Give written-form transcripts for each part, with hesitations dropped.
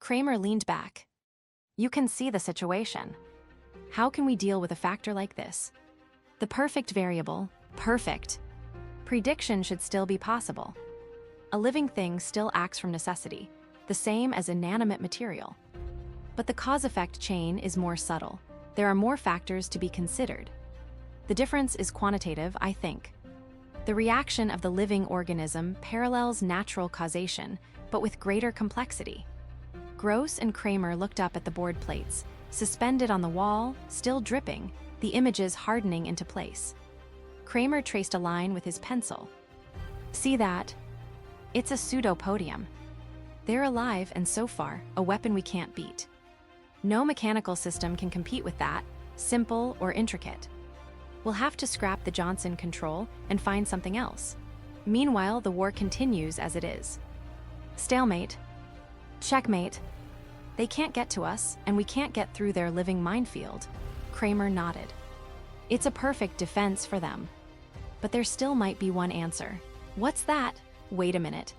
Kramer leaned back. You can see the situation. How can we deal with a factor like this? The perfect variable, perfect. Prediction should still be possible. A living thing still acts from necessity, the same as inanimate material. But the cause-effect chain is more subtle. There are more factors to be considered. The difference is quantitative, I think. The reaction of the living organism parallels natural causation, but with greater complexity. Gross and Kramer looked up at the board plates, suspended on the wall, still dripping, the images hardening into place. Kramer traced a line with his pencil. See that? It's a pseudopodium. They're alive and so far, a weapon we can't beat. No mechanical system can compete with that, simple or intricate. We'll have to scrap the Johnson control and find something else. Meanwhile, the war continues as it is. Stalemate. Checkmate. They can't get to us, and we can't get through their living minefield. Kramer nodded. It's a perfect defense for them. But there still might be one answer. What's that? Wait a minute.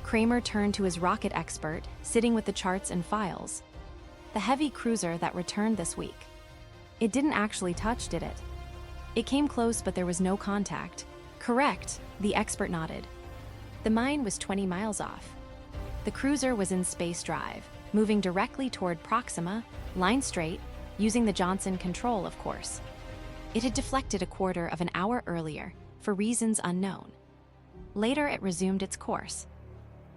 Kramer turned to his rocket expert, sitting with the charts and files. The heavy cruiser that returned this week. It didn't actually touch, did it? It came close, but there was no contact. Correct, the expert nodded. The mine was 20 miles off. The cruiser was in space drive, moving directly toward Proxima, line straight, using the Johnson control, of course. It had deflected a quarter of an hour earlier, for reasons unknown. Later, it resumed its course.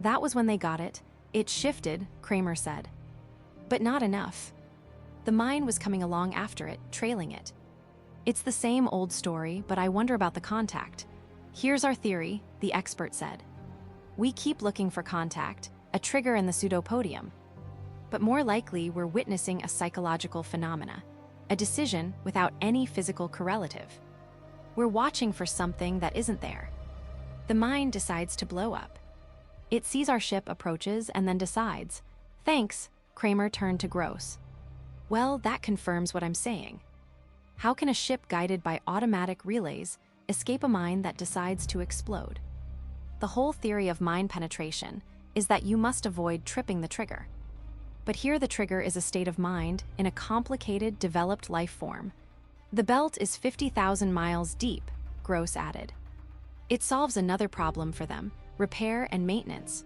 That was when they got it. It shifted, Kramer said. But not enough. The mine was coming along after it, trailing it. It's the same old story, but I wonder about the contact. Here's our theory, the expert said. We keep looking for contact, a trigger in the pseudopodium. But more likely, we're witnessing a psychological phenomena, a decision without any physical correlative. We're watching for something that isn't there. The mine decides to blow up. It sees our ship approaches and then decides. Thanks, Kramer turned to Gross. Well, that confirms what I'm saying. How can a ship guided by automatic relays escape a mine that decides to explode? The whole theory of mine penetration is that you must avoid tripping the trigger. But here the trigger is a state of mind in a complicated, developed life form. The belt is 50,000 miles deep, Gross added. It solves another problem for them, repair and maintenance.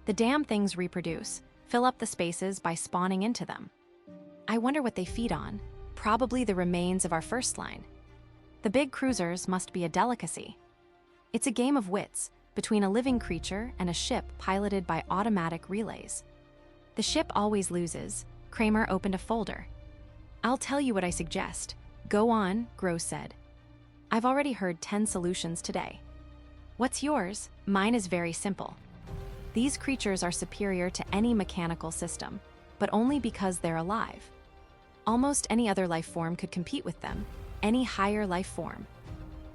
The damn things reproduce, fill up the spaces by spawning into them. I wonder what they feed on. Probably the remains of our first line. The big cruisers must be a delicacy. It's a game of wits between a living creature and a ship piloted by automatic relays. The ship always loses. Kramer opened a folder. I'll tell you what I suggest. Go on, Gross said. I've already heard 10 solutions today. What's yours? Mine is very simple. These creatures are superior to any mechanical system, but only because they're alive. Almost any other life form could compete with them, any higher life form.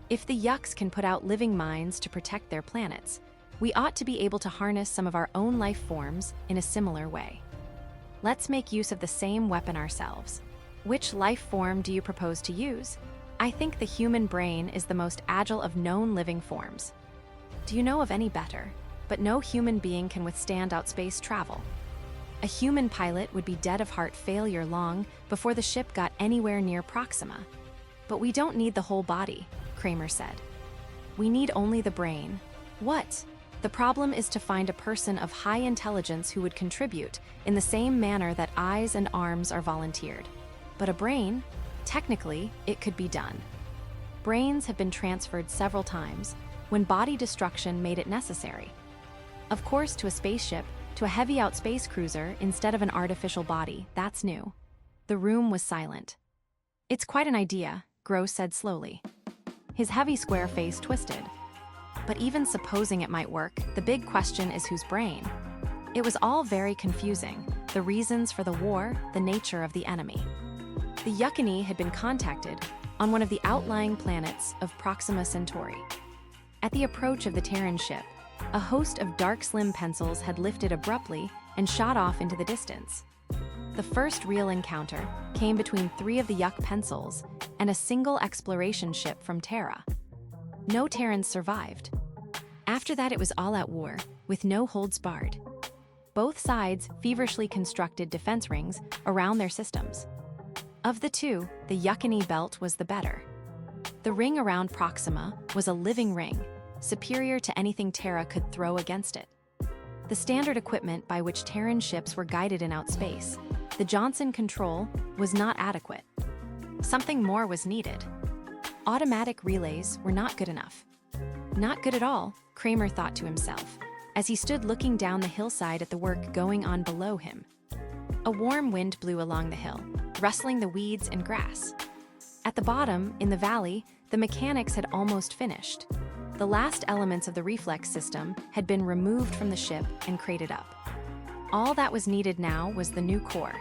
If the Yucks can put out living mines to protect their planets, we ought to be able to harness some of our own life forms in a similar way. Let's make use of the same weapon ourselves. Which life form do you propose to use? I think the human brain is the most agile of known living forms. Do you know of any better? But no human being can withstand outspace travel. A human pilot would be dead of heart failure long before the ship got anywhere near Proxima. But we don't need the whole body, Kramer said. We need only the brain. What? The problem is to find a person of high intelligence who would contribute in the same manner that eyes and arms are volunteered. But a brain? Technically, it could be done. Brains have been transferred several times when body destruction made it necessary. Of course, to a spaceship, to a heavy-out space cruiser instead of an artificial body, that's new. The room was silent. It's quite an idea, Gross said slowly. His heavy square face twisted. But even supposing it might work, the big question is whose brain? It was all very confusing, the reasons for the war, the nature of the enemy. The Yucconae had been contacted on one of the outlying planets of Proxima Centauri. At the approach of the Terran ship, a host of dark slim pencils had lifted abruptly and shot off into the distance. The first real encounter came between 3 of the Yuck pencils and a single exploration ship from Terra. No Terrans survived. After that, it was all out war, with no holds barred. Both sides feverishly constructed defense rings around their systems. Of the two, the Yucconae belt was the better. The ring around Proxima was a living ring, superior to anything Terra could throw against it. The standard equipment by which Terran ships were guided in outspace, the Johnson control, was not adequate. Something more was needed. Automatic relays were not good enough. Not good at all, Kramer thought to himself, as he stood looking down the hillside at the work going on below him. A warm wind blew along the hill, rustling the weeds and grass. At the bottom, in the valley, the mechanics had almost finished. The last elements of the reflex system had been removed from the ship and crated up. All that was needed now was the new core,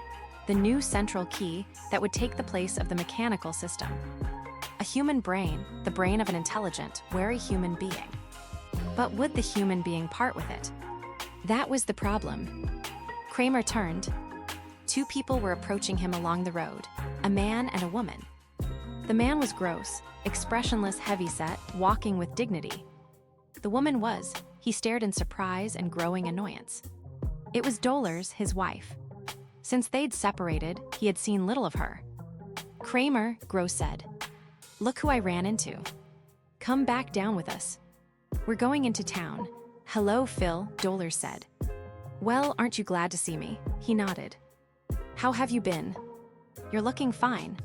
the new central key that would take the place of the mechanical system. A human brain, the brain of an intelligent, wary human being. But would the human being part with it? That was the problem. Kramer turned. Two people were approaching him along the road, a man and a woman. The man was gross, expressionless, heavyset, walking with dignity. The woman was, he stared in surprise and growing annoyance. It was Dolores, his wife. Since they'd separated, he had seen little of her. Kramer, Gross said. Look who I ran into. Come back down with us. We're going into town. Hello, Phil, Dolores said. Well, aren't you glad to see me? He nodded. How have you been? You're looking fine.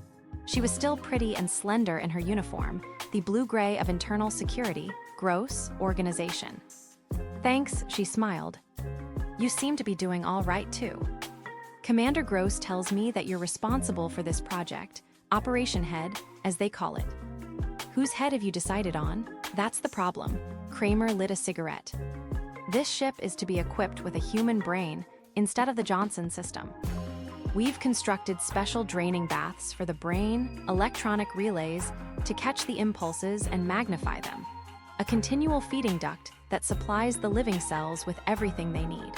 She was still pretty and slender in her uniform, the blue-gray of internal security, gross, organization. Thanks, she smiled. You seem to be doing all right, too. Commander Gross tells me that you're responsible for this project, Operation Head, as they call it. Whose head have you decided on? That's the problem. Kramer lit a cigarette. This ship is to be equipped with a human brain instead of the Johnson system. We've constructed special draining baths for the brain, electronic relays to catch the impulses and magnify them. A continual feeding duct that supplies the living cells with everything they need.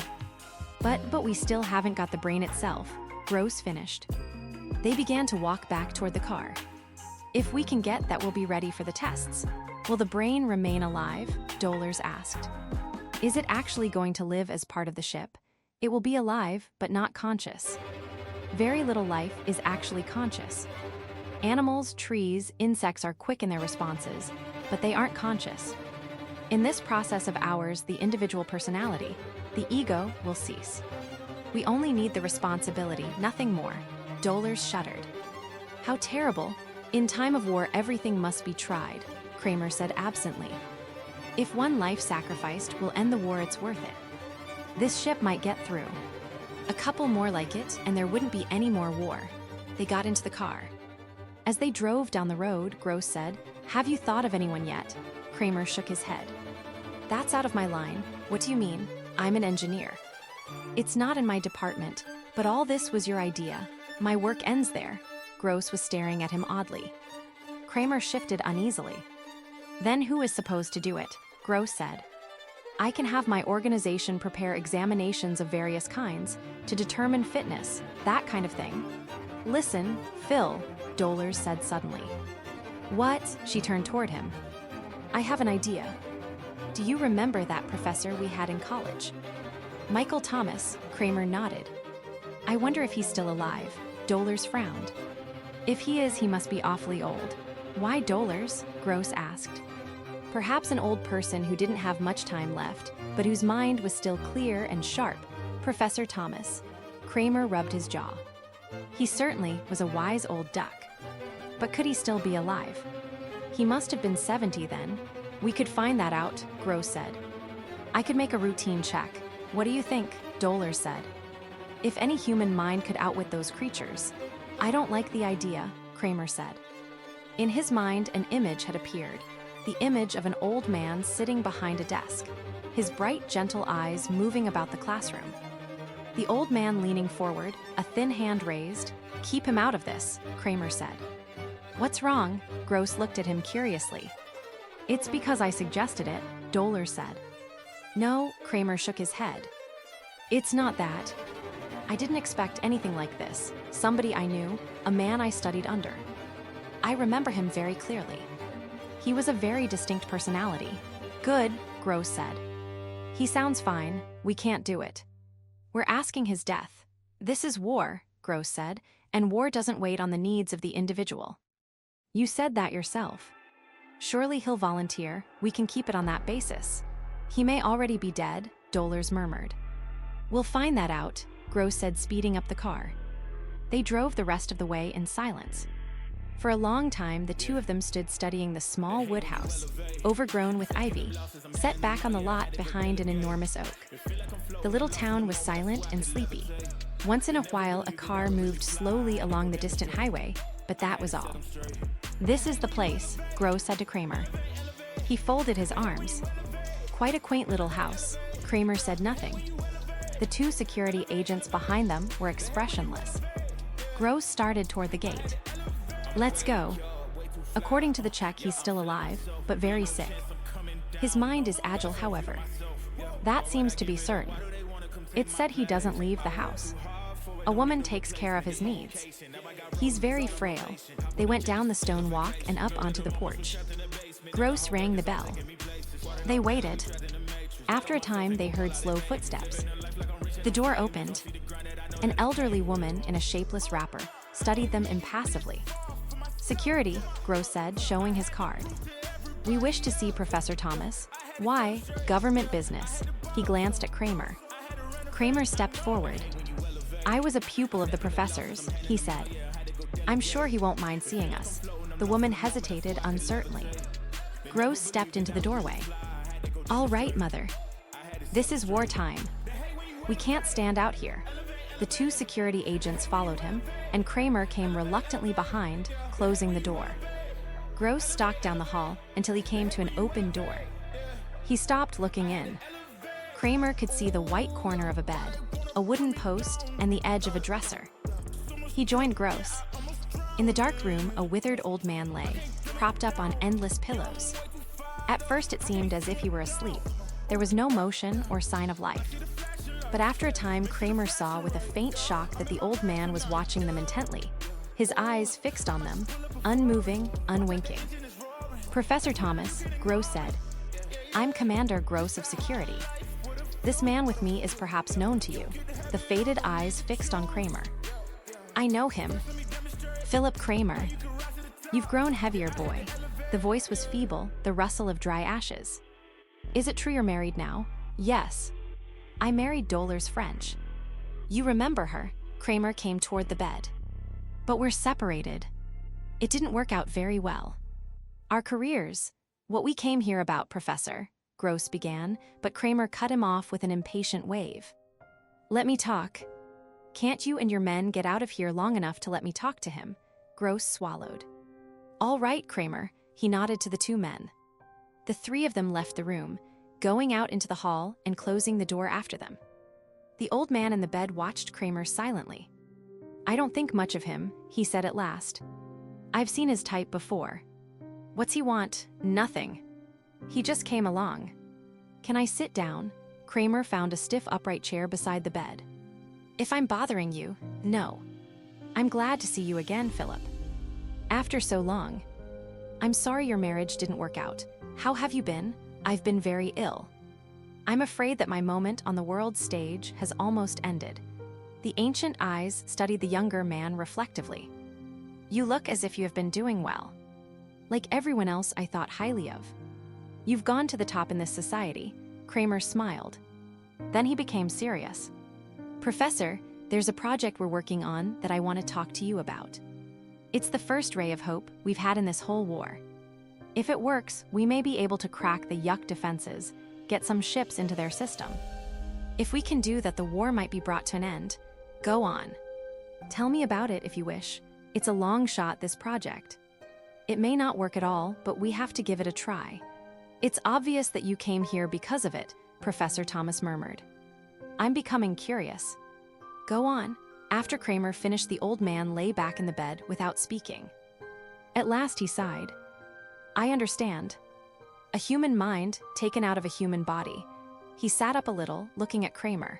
But we still haven't got the brain itself, Gross finished. They began to walk back toward the car. If we can get that, we'll be ready for the tests. Will the brain remain alive? Dolores asked. Is it actually going to live as part of the ship? It will be alive, but not conscious. Very little life is actually conscious. Animals, trees, insects are quick in their responses, but they aren't conscious. In this process of ours, the individual personality, the ego, will cease. We only need the responsibility, nothing more. Dolores shuddered. How terrible. In time of war, everything must be tried, Kramer said absently. If one life sacrificed will end the war, it's worth it. This ship might get through. A couple more like it, and there wouldn't be any more war. They got into the car. As they drove down the road, Gross said, Have you thought of anyone yet? Kramer shook his head. That's out of my line. What do you mean? I'm an engineer. It's not in my department, but all this was your idea. My work ends there. Gross was staring at him oddly. Kramer shifted uneasily. Then who is supposed to do it? Gross said. I can have my organization prepare examinations of various kinds to determine fitness, that kind of thing. Listen, Phil, Dolores said suddenly. What? She turned toward him. I have an idea. Do you remember that professor we had in college? Michael Thomas, Kramer nodded. I wonder if he's still alive. Dolores frowned. If he is, he must be awfully old. Why Dolores? Gross asked. Perhaps an old person who didn't have much time left, but whose mind was still clear and sharp. Professor Thomas. Kramer rubbed his jaw. He certainly was a wise old duck. But could he still be alive? He must have been 70 then. We could find that out, Gross said. I could make a routine check. What do you think? Dolores said. If any human mind could outwit those creatures. I don't like the idea, Kramer said. In his mind, an image had appeared. The image of an old man sitting behind a desk, his bright, gentle eyes moving about the classroom. The old man leaning forward, a thin hand raised. Keep him out of this, Kramer said. What's wrong? Gross looked at him curiously. It's because I suggested it, Dolores said. No, Kramer shook his head. It's not that. I didn't expect anything like this. Somebody I knew, a man I studied under. I remember him very clearly. He was a very distinct personality. Good, Gross said. He sounds fine. We can't do it. We're asking his death. This is war, Gross said, and war doesn't wait on the needs of the individual. You said that yourself. Surely he'll volunteer, we can keep it on that basis. He may already be dead, Dolores murmured. We'll find that out, Gross said, speeding up the car. They drove the rest of the way in silence. For a long time, the two of them stood studying the small wood house, overgrown with ivy, set back on the lot behind an enormous oak. The little town was silent and sleepy. Once in a while, a car moved slowly along the distant highway, but that was all. This is the place, Gross said to Kramer. He folded his arms. Quite a quaint little house. Kramer said nothing. The two security agents behind them were expressionless. Gross started toward the gate. Let's go. According to the check, he's still alive, but very sick. His mind is agile, however. That seems to be certain. It said he doesn't leave the house. A woman takes care of his needs. He's very frail. They went down the stone walk and up onto the porch. Gross rang the bell. They waited. After a time, they heard slow footsteps. The door opened. An elderly woman in a shapeless wrapper studied them impassively. Security, Gross said, showing his card. We wish to see Professor Thomas. Why? Government business. He glanced at Kramer. Kramer stepped forward. I was a pupil of the professor's, he said. I'm sure he won't mind seeing us. The woman hesitated uncertainly. Gross stepped into the doorway. All right, Mother. This is wartime. We can't stand out here. The two security agents followed him, and Kramer came reluctantly behind, closing the door. Gross stalked down the hall until he came to an open door. He stopped, looking in. Kramer could see the white corner of a bed, a wooden post, and the edge of a dresser. He joined Gross. In the dark room, a withered old man lay, propped up on endless pillows. At first it seemed as if he were asleep. There was no motion or sign of life. But after a time, Kramer saw with a faint shock that the old man was watching them intently, his eyes fixed on them, unmoving, unwinking. Professor Thomas, Gross said. I'm Commander Gross of Security. This man with me is perhaps known to you, the faded eyes fixed on Kramer. I know him. Philip Kramer. You've grown heavier, boy. The voice was feeble, the rustle of dry ashes. Is it true you're married now? Yes. I married Dolores French. You remember her? Kramer came toward the bed. But we're separated. It didn't work out very well. Our careers, what we came here about, Professor, Gross began, but Kramer cut him off with an impatient wave. Let me talk. Can't you and your men get out of here long enough to let me talk to him? Gross swallowed. All right, Kramer, he nodded to the two men. The three of them left the room, going out into the hall and closing the door after them. The old man in the bed watched Kramer silently. I don't think much of him, he said at last. I've seen his type before. What's he want? Nothing. He just came along. Can I sit down? Kramer found a stiff upright chair beside the bed. If I'm bothering you, no. I'm glad to see you again, Philip. After so long. I'm sorry your marriage didn't work out. How have you been? I've been very ill. I'm afraid that my moment on the world stage has almost ended. The ancient eyes studied the younger man reflectively. You look as if you have been doing well. Like everyone else I thought highly of. You've gone to the top in this society. Kramer smiled. Then he became serious. Professor, there's a project we're working on that I want to talk to you about. It's the first ray of hope we've had in this whole war. If it works, we may be able to crack the Yuck defenses, get some ships into their system. If we can do that, the war might be brought to an end. Go on. Tell me about it if you wish. It's a long shot, this project. It may not work at all, but we have to give it a try. It's obvious that you came here because of it, Professor Thomas murmured. I'm becoming curious. Go on. After Kramer finished, the old man lay back in the bed without speaking. At last he sighed. I understand. A human mind taken out of a human body. He sat up a little, looking at Kramer.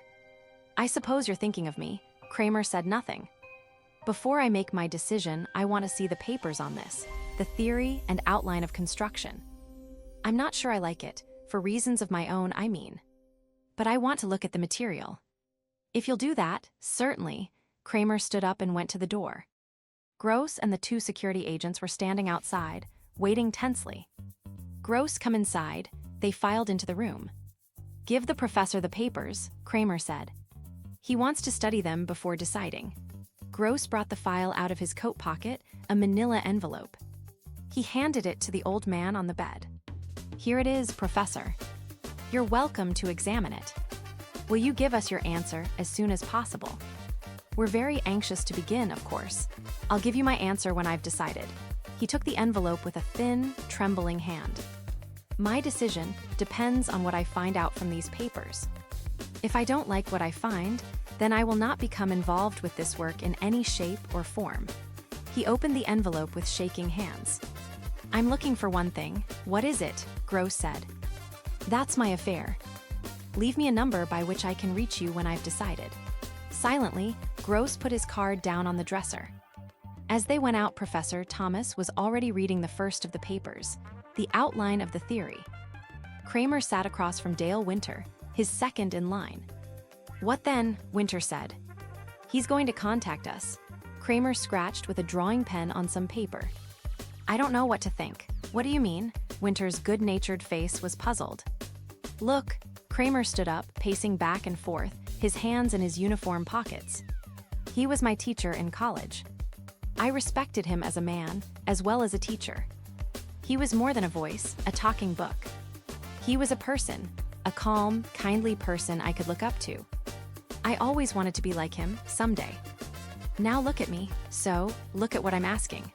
I suppose you're thinking of me. Kramer said nothing. Before I make my decision, I want to see the papers on this, the theory and outline of construction. I'm not sure I like it, for reasons of my own, I mean. But I want to look at the material. If you'll do that, certainly. Kramer stood up and went to the door. Gross and the two security agents were standing outside, waiting tensely. Gross, come inside. They filed into the room. Give the professor the papers, Kramer said. He wants to study them before deciding. Gross brought the file out of his coat pocket, a manila envelope. He handed it to the old man on the bed. Here it is, Professor. You're welcome to examine it. Will you give us your answer as soon as possible? We're very anxious to begin, of course. I'll give you my answer when I've decided. He took the envelope with a thin, trembling hand. My decision depends on what I find out from these papers. If I don't like what I find, then I will not become involved with this work in any shape or form. He opened the envelope with shaking hands. I'm looking for one thing. What is it? Gross said. That's my affair. Leave me a number by which I can reach you when I've decided. Silently, Gross put his card down on the dresser. As they went out, Professor Thomas was already reading the first of the papers, the outline of the theory. Kramer sat across from Dale Winter, his second in line. What then? Winter said. He's going to contact us. Kramer scratched with a drawing pen on some paper. I don't know what to think. What do you mean? Winter's good-natured face was puzzled. Look, Kramer stood up, pacing back and forth, his hands in his uniform pockets. He was my teacher in college. I respected him as a man, as well as a teacher. He was more than a voice, a talking book. He was a person, a calm, kindly person I could look up to. I always wanted to be like him, someday. Now look at me, so, look at what I'm asking.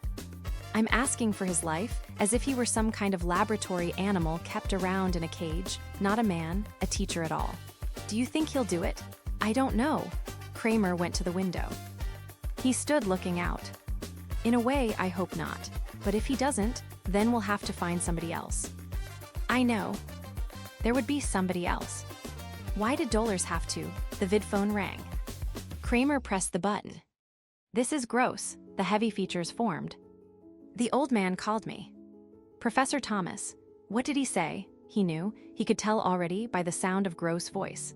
I'm asking for his life, as if he were some kind of laboratory animal kept around in a cage, not a man, a teacher at all. Do you think he'll do it? I don't know. Kramer went to the window. He stood looking out. In a way, I hope not. But if he doesn't, then we'll have to find somebody else. I know. There would be somebody else. Why did Dolores have to? The vidphone rang. Kramer pressed the button. This is Gross. The heavy features formed. The old man called me. Professor Thomas. What did he say? He knew. He could tell already by the sound of Gross' voice.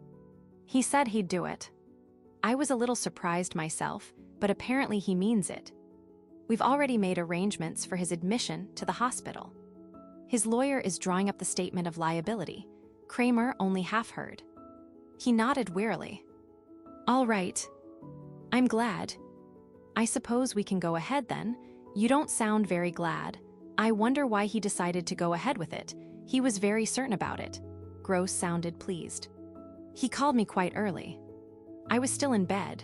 He said he'd do it. I was a little surprised myself, but apparently he means it. We've already made arrangements for his admission to the hospital. His lawyer is drawing up the statement of liability. Kramer only half heard. He nodded wearily. All right. I'm glad. I suppose we can go ahead then. You don't sound very glad. I wonder why he decided to go ahead with it. He was very certain about it. Gross sounded pleased. He called me quite early. I was still in bed.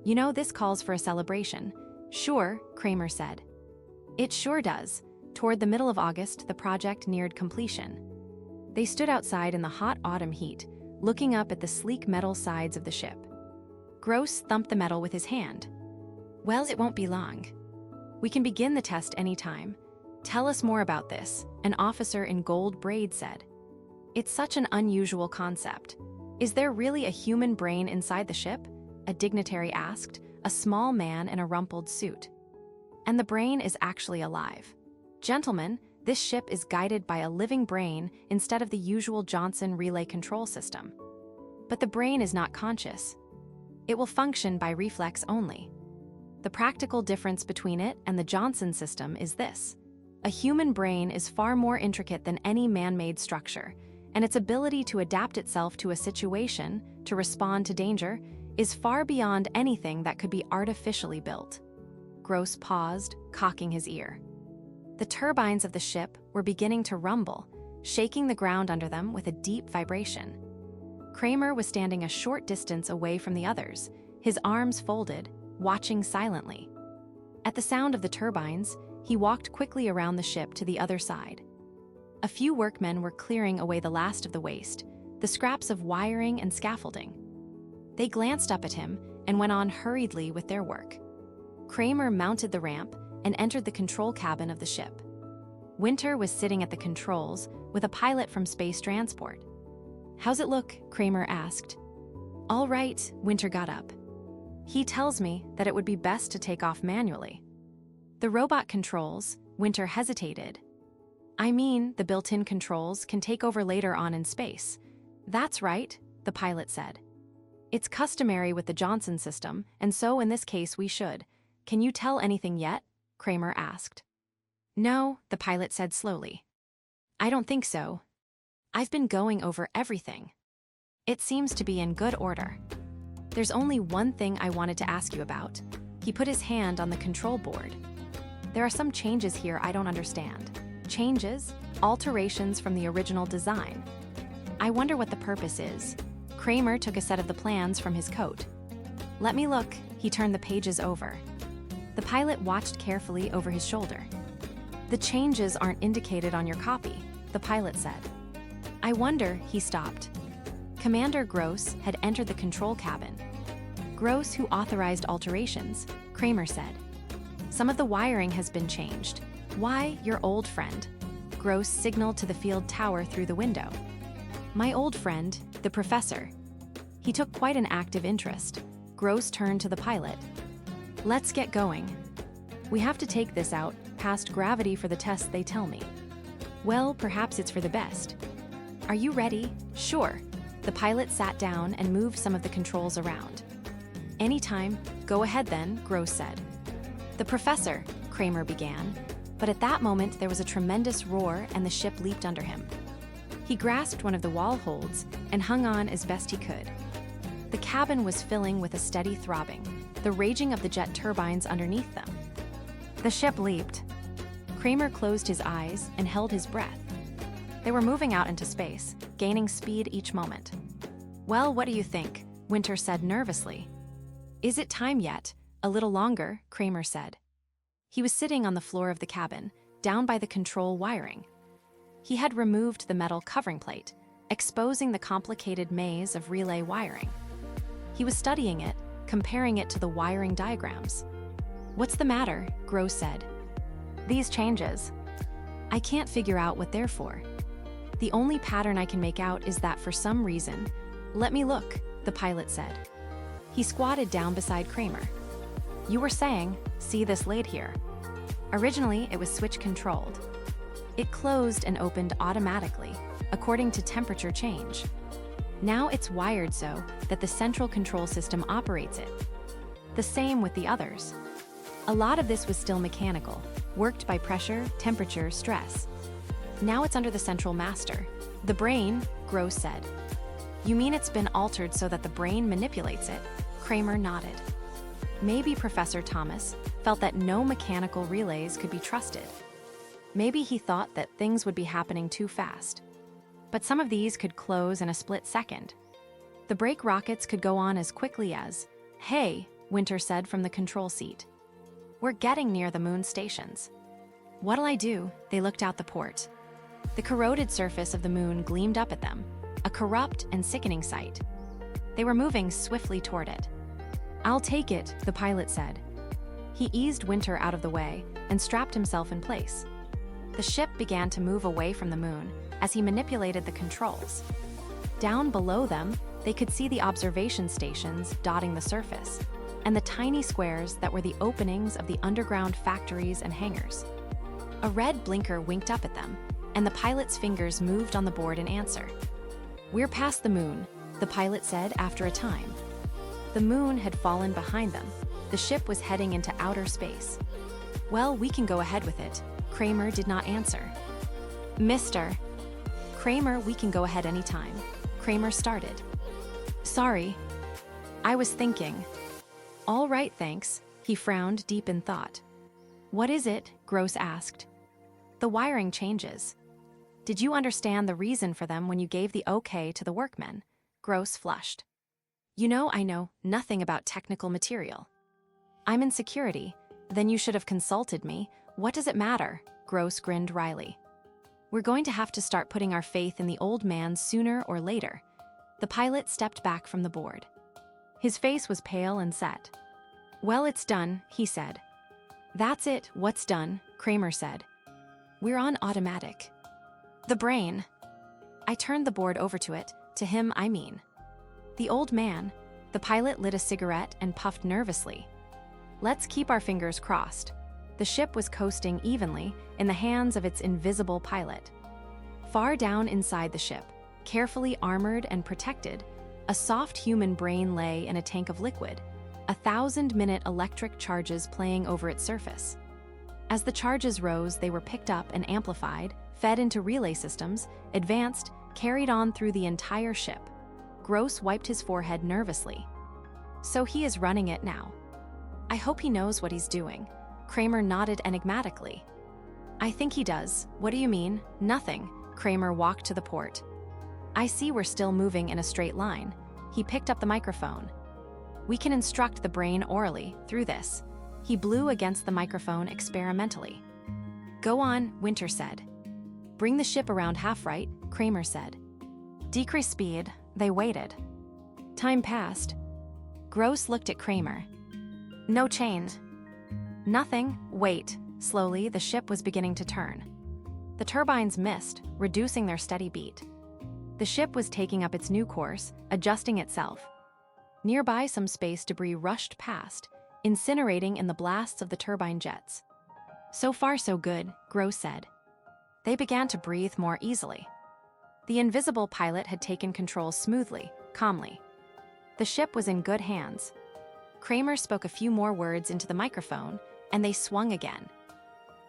You know, this calls for a celebration. Sure, Kramer said. It sure does. Toward the middle of August, the project neared completion. They stood outside in the hot autumn heat, looking up at the sleek metal sides of the ship. Gross thumped the metal with his hand. Well, it won't be long. We can begin the test anytime. Tell us more about this, an officer in gold braid said. It's such an unusual concept. Is there really a human brain inside the ship? A dignitary asked, a small man in a rumpled suit. And the brain is actually alive. Gentlemen, this ship is guided by a living brain instead of the usual Johnson relay control system. But the brain is not conscious. It will function by reflex only. The practical difference between it and the Johnson system is this. A human brain is far more intricate than any man-made structure, and its ability to adapt itself to a situation, to respond to danger, is far beyond anything that could be artificially built. Gross paused, cocking his ear. The turbines of the ship were beginning to rumble, shaking the ground under them with a deep vibration. Kramer was standing a short distance away from the others, his arms folded, watching silently. At the sound of the turbines, he walked quickly around the ship to the other side. A few workmen were clearing away the last of the waste, the scraps of wiring and scaffolding. They glanced up at him and went on hurriedly with their work. Kramer mounted the ramp and entered the control cabin of the ship. Winter was sitting at the controls with a pilot from space transport. How's it look? Kramer asked. All right, Winter got up. He tells me that it would be best to take off manually. The robot controls, Winter hesitated. I mean, the built-in controls can take over later on in space. That's right, the pilot said. It's customary with the Johnson system, and so in this case we should. Can you tell anything yet? Kramer asked. No, the pilot said slowly. I don't think so. I've been going over everything. It seems to be in good order. There's only one thing I wanted to ask you about. He put his hand on the control board. There are some changes here I don't understand. Changes? Alterations from the original design. I wonder what the purpose is. Kramer took a set of the plans from his coat. Let me look. He turned the pages over. The pilot watched carefully over his shoulder. The changes aren't indicated on your copy, the pilot said. I wonder, he stopped. Commander Gross had entered the control cabin. Gross, who authorized alterations, Kramer said. Some of the wiring has been changed. Why, your old friend? Gross signaled to the field tower through the window. My old friend, the professor. He took quite an active interest. Gross turned to the pilot. Let's get going. We have to take this out, past gravity for the tests they tell me. Well, perhaps it's for the best. Are you ready? Sure. The pilot sat down and moved some of the controls around. Anytime, go ahead then, Gross said. The professor, Kramer began, but at that moment there was a tremendous roar and the ship leaped under him. He grasped one of the wall holds and hung on as best he could. The cabin was filling with a steady throbbing, the raging of the jet turbines underneath them. The ship leaped. Kramer closed his eyes and held his breath. They were moving out into space, gaining speed each moment. Well, what do you think? Winter said nervously. Is it time yet? A little longer, Kramer said. He was sitting on the floor of the cabin, down by the control wiring. He had removed the metal covering plate, exposing the complicated maze of relay wiring. He was studying it, comparing it to the wiring diagrams. What's the matter? Gross said. These changes. I can't figure out what they're for. The only pattern I can make out is that for some reason. Let me look, the pilot said. He squatted down beside Kramer. You were saying, see this lid here. Originally, it was switch controlled. It closed and opened automatically, according to temperature change. Now it's wired so that the central control system operates it. The same with the others. A lot of this was still mechanical, worked by pressure, temperature, stress. Now it's under the central master. The brain, Gross said. You mean it's been altered so that the brain manipulates it? Kramer nodded. Maybe Professor Thomas felt that no mechanical relays could be trusted. Maybe he thought that things would be happening too fast. But some of these could close in a split second. The brake rockets could go on as quickly as, hey, Winter said from the control seat. We're getting near the moon stations. What'll I do? They looked out the port. The corroded surface of the moon gleamed up at them, a corrupt and sickening sight. They were moving swiftly toward it. I'll take it, the pilot said. He eased Winter out of the way and strapped himself in place. The ship began to move away from the moon as he manipulated the controls. Down below them, they could see the observation stations dotting the surface, and the tiny squares that were the openings of the underground factories and hangars. A red blinker winked up at them, and the pilot's fingers moved on the board in answer. We're past the moon, the pilot said after a time. The moon had fallen behind them. The ship was heading into outer space. Well, we can go ahead with it. Kramer did not answer. Mr. Kramer, we can go ahead anytime. Kramer started. Sorry. I was thinking. All right, thanks. He frowned deep in thought. What is it? Gross asked. The wiring changes. Did you understand the reason for them when you gave the okay to the workmen? Gross flushed. You know, I know nothing about technical material. I'm in security. Then you should have consulted me. What does it matter? Gross grinned wryly. We're going to have to start putting our faith in the old man sooner or later. The pilot stepped back from the board. His face was pale and set. Well, it's done, he said. That's it, what's done, Kramer said. We're on automatic. The brain. I turned the board over to it, to him I mean. The old man. The pilot lit a cigarette and puffed nervously. Let's keep our fingers crossed. The ship was coasting evenly in the hands of its invisible pilot. Far down inside the ship, carefully armored and protected, A soft human brain lay in a tank of liquid, 1,000-minute electric charges playing over its surface. As the charges rose, they were picked up and amplified, fed into relay systems, advanced, carried on through the entire ship. Gross wiped his forehead nervously. So he is running it now. I hope he knows what he's doing. Kramer nodded enigmatically. I think he does. What do you mean? Nothing. Kramer walked to the port. I see we're still moving in a straight line. He picked up the microphone. We can instruct the brain orally through this. He blew against the microphone experimentally. Go on, Winter said. Bring the ship around half right, Kramer said. Decrease speed. They waited. Time passed. Gross looked at Kramer. No change. Nothing. Wait. Slowly, the ship was beginning to turn. The turbines missed, reducing their steady beat. The ship was taking up its new course, adjusting itself. Nearby, some space debris rushed past, incinerating in the blasts of the turbine jets. So far, so good, Gross said. They began to breathe more easily. The invisible pilot had taken control smoothly, calmly. The ship was in good hands. Kramer spoke a few more words into the microphone, and they swung again.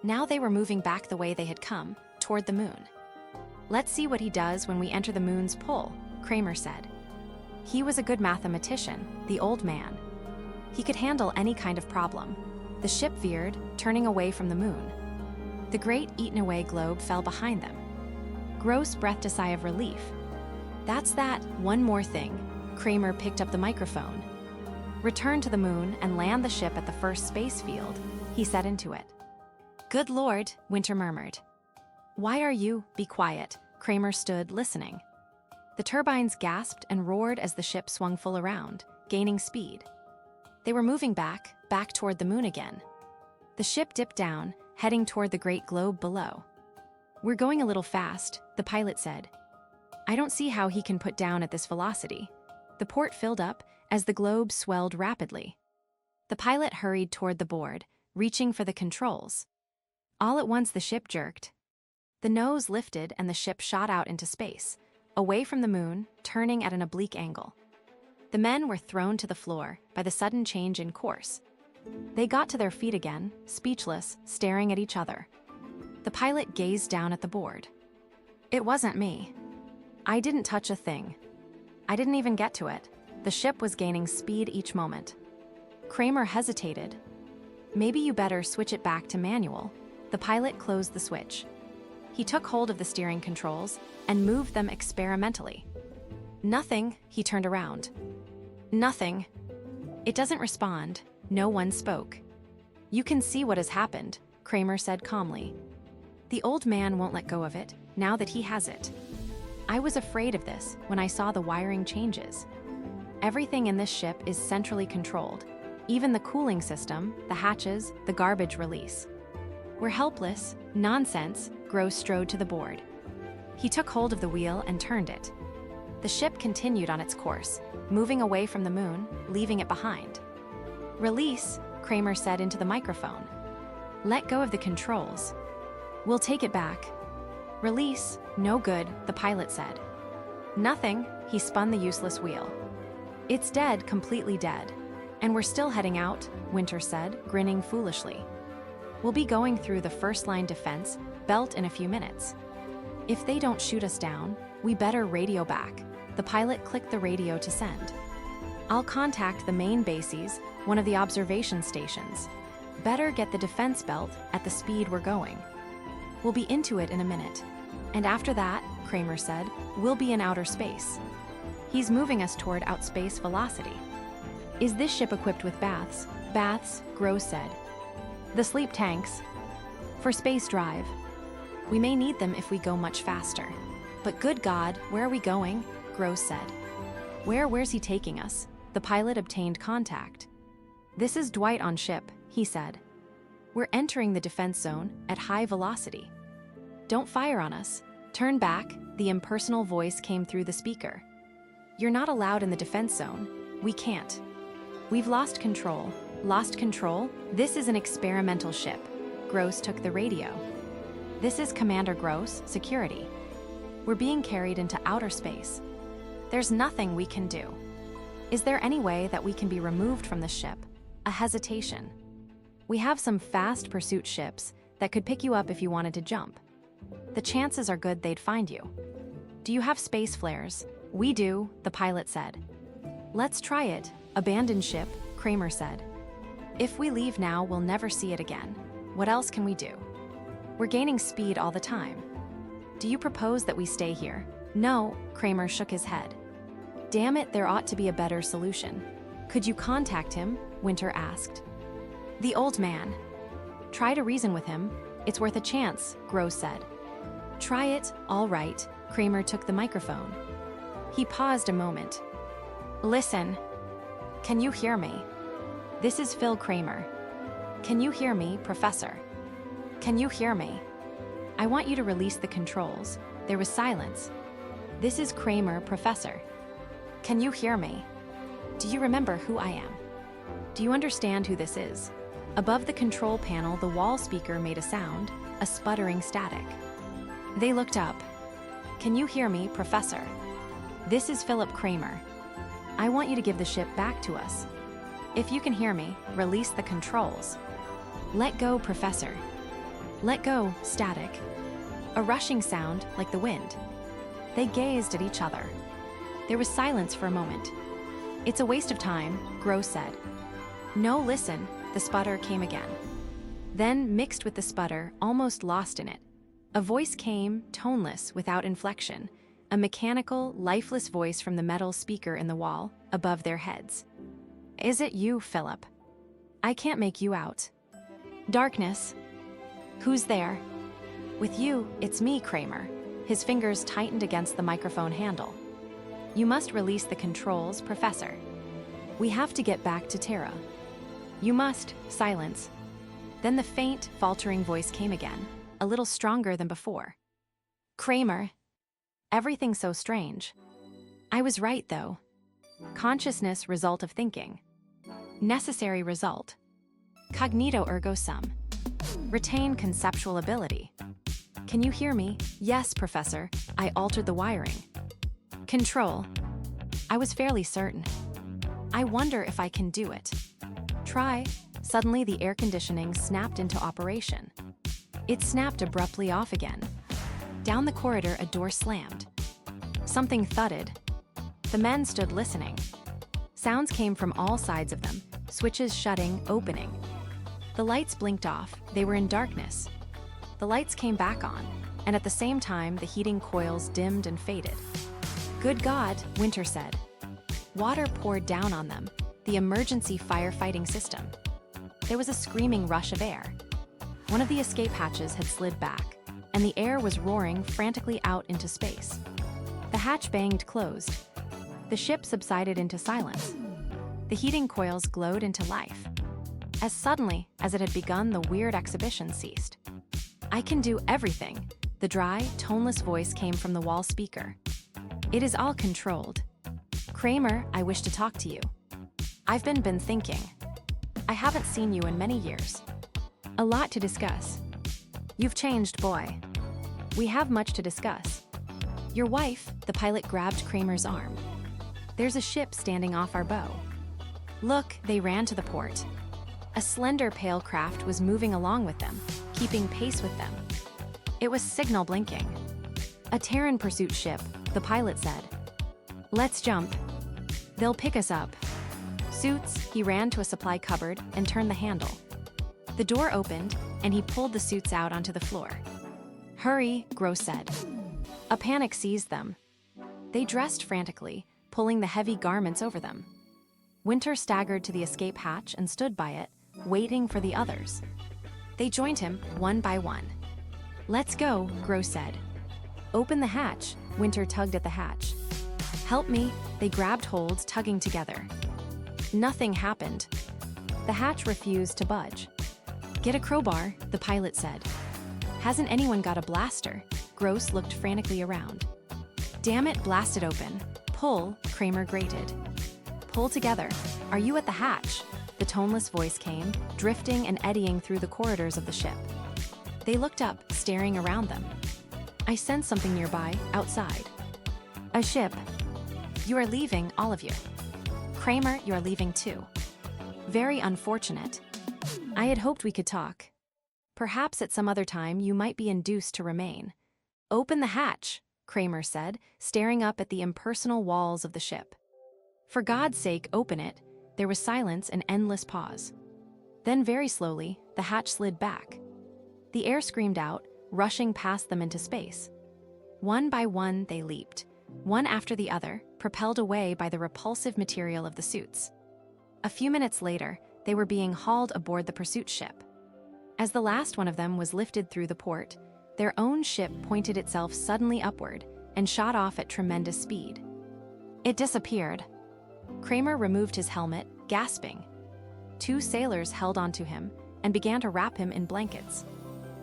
Now they were moving back the way they had come, toward the moon. Let's see what he does when we enter the moon's pull, Kramer said. He was a good mathematician, the old man. He could handle any kind of problem. The ship veered, turning away from the moon. The great eaten-away globe fell behind them. Gross breathed a sigh of relief. That's that. One more thing. Kramer picked up the microphone. Return to the moon and land the ship at the first space field, he said into it. Good Lord, Winter murmured. Why are you? Be quiet. Kramer stood, listening. The turbines gasped and roared as the ship swung full around, gaining speed. They were moving back toward the moon again. The ship dipped down, heading toward the great globe below. We're going a little fast, the pilot said. I don't see how he can put down at this velocity. The port filled up as the globe swelled rapidly. The pilot hurried toward the board, reaching for the controls. All at once the ship jerked. The nose lifted and the ship shot out into space, away from the moon, turning at an oblique angle. The men were thrown to the floor by the sudden change in course. They got to their feet again, speechless, staring at each other. The pilot gazed down at the board. It wasn't me. I didn't touch a thing. I didn't even get to it. The ship was gaining speed each moment. Kramer hesitated. Maybe you better switch it back to manual. The pilot closed the switch. He took hold of the steering controls and moved them experimentally. Nothing, he turned around. Nothing. It doesn't respond. No one spoke. You can see what has happened, Kramer said calmly. The old man won't let go of it, now that he has it. I was afraid of this when I saw the wiring changes. Everything in this ship is centrally controlled, even the cooling system, the hatches, the garbage release. We're helpless. Nonsense, Gross strode to the board. He took hold of the wheel and turned it. The ship continued on its course, moving away from the moon, leaving it behind. Release, Kramer said into the microphone. Let go of the controls. We'll take it back. Release, no good, the pilot said. Nothing, he spun the useless wheel. It's dead, completely dead. And we're still heading out, Winter said, grinning foolishly. We'll be going through the first-line defense belt in a few minutes. If they don't shoot us down, we better radio back. The pilot clicked the radio to send. I'll contact the main bases, one of the observation stations. Better get the defense belt at the speed we're going. We'll be into it in a minute. And after that, Kramer said, we'll be in outer space. He's moving us toward outspace velocity. Is this ship equipped with baths? Baths, Gross said. The sleep tanks. For space drive. We may need them if we go much faster. But good God, where are we going? Gross said. Where's he taking us? The pilot obtained contact. This is Dwight on ship, he said. We're entering the defense zone at high velocity. Don't fire on us. Turn back, the impersonal voice came through the speaker. You're not allowed in the defense zone. We can't. We've lost control. Lost control? This is an experimental ship. Gross took the radio. This is Commander Gross, security. We're being carried into outer space. There's nothing we can do. Is there any way that we can be removed from the ship? A hesitation. We have some fast pursuit ships that could pick you up if you wanted to jump. The chances are good they'd find you. Do you have space flares? We do, the pilot said. Let's try it. Abandoned ship, Kramer said. If we leave now, we'll never see it again. What else can we do? We're gaining speed all the time. Do you propose that we stay here? No, Kramer shook his head. Damn it, there ought to be a better solution. Could you contact him? Winter asked. The old man. Try to reason with him. It's worth a chance, Gross said. Try it, all right. Kramer took the microphone. He paused a moment. Listen. Can you hear me? This is Phil Kramer. Can you hear me, Professor? Can you hear me? I want you to release the controls. There was silence. This is Kramer, Professor. Can you hear me? Do you remember who I am? Do you understand who this is? Above the control panel, the wall speaker made a sound, a sputtering static. They looked up. Can you hear me, Professor? This is Philip Kramer. I want you to give the ship back to us. If you can hear me, release the controls. Let go, Professor. Let go, static. A rushing sound like the wind. They gazed at each other. There was silence for a moment. It's a waste of time, Gross said. No, listen, the sputter came again. Then, mixed with the sputter, almost lost in it, a voice came, toneless, without inflection, a mechanical, lifeless voice from the metal speaker in the wall, above their heads. Is it you, Philip? I can't make you out. Darkness. Who's there? With you, it's me, Kramer. His fingers tightened against the microphone handle. You must release the controls, Professor. We have to get back to Terra. You must, silence. Then the faint, faltering voice came again, a little stronger than before. Kramer. Everything's so strange. I was right, though. Consciousness, result of thinking. Necessary result. Cognito ergo sum. Retain conceptual ability. Can you hear me? Yes, Professor. I altered the wiring. Control. I was fairly certain. I wonder if I can do it. Try. Suddenly, the air conditioning snapped into operation. It snapped abruptly off again. Down the corridor, a door slammed. Something thudded. The men stood listening. Sounds came from all sides of them, switches shutting, opening. The lights blinked off. They were in darkness. The lights came back on, and at the same time, the heating coils dimmed and faded. Good God, Winter said. Water poured down on them, the emergency firefighting system. There was a screaming rush of air. One of the escape hatches had slid back, and the air was roaring frantically out into space. The hatch banged closed. The ship subsided into silence. The heating coils glowed into life. As suddenly as it had begun, the weird exhibition ceased. I can do everything, the dry, toneless voice came from the wall speaker. It is all controlled. Kramer, I wish to talk to you. I've been thinking. I haven't seen you in many years. A lot to discuss. You've changed, boy. We have much to discuss. Your wife, the pilot grabbed Kramer's arm. There's a ship standing off our bow. Look, they ran to the port. A slender, pale craft was moving along with them, keeping pace with them. It was signal blinking. A Terran pursuit ship, the pilot said. Let's jump. They'll pick us up. Suits, he ran to a supply cupboard and turned the handle. The door opened, and he pulled the suits out onto the floor. Hurry, Gross said. A panic seized them. They dressed frantically, pulling the heavy garments over them. Winter staggered to the escape hatch and stood by it, waiting for the others. They joined him, one by one. Let's go, Gross said. Open the hatch, Winter tugged at the hatch. Help me, they grabbed hold, tugging together. Nothing happened. The hatch refused to budge. Get a crowbar, the pilot said. Hasn't anyone got a blaster? Gross looked frantically around. Damn it, blast it open. Pull, Kramer grated. Pull together. Are you at the hatch? The toneless voice came, drifting and eddying through the corridors of the ship. They looked up, staring around them. I sensed something nearby, outside. A ship. You are leaving, all of you. Kramer, you are leaving too. Very unfortunate. I had hoped we could talk. Perhaps at some other time you might be induced to remain. Open the hatch, Kramer said, staring up at the impersonal walls of the ship. For God's sake, open it. There was silence and endless pause. Then very slowly, the hatch slid back. The air screamed out, rushing past them into space. One by one, they leaped, one after the other, propelled away by the repulsive material of the suits. A few minutes later, they were being hauled aboard the pursuit ship. As the last one of them was lifted through the port, their own ship pointed itself suddenly upward and shot off at tremendous speed. It disappeared. Kramer removed his helmet, gasping. Two sailors held onto him and began to wrap him in blankets.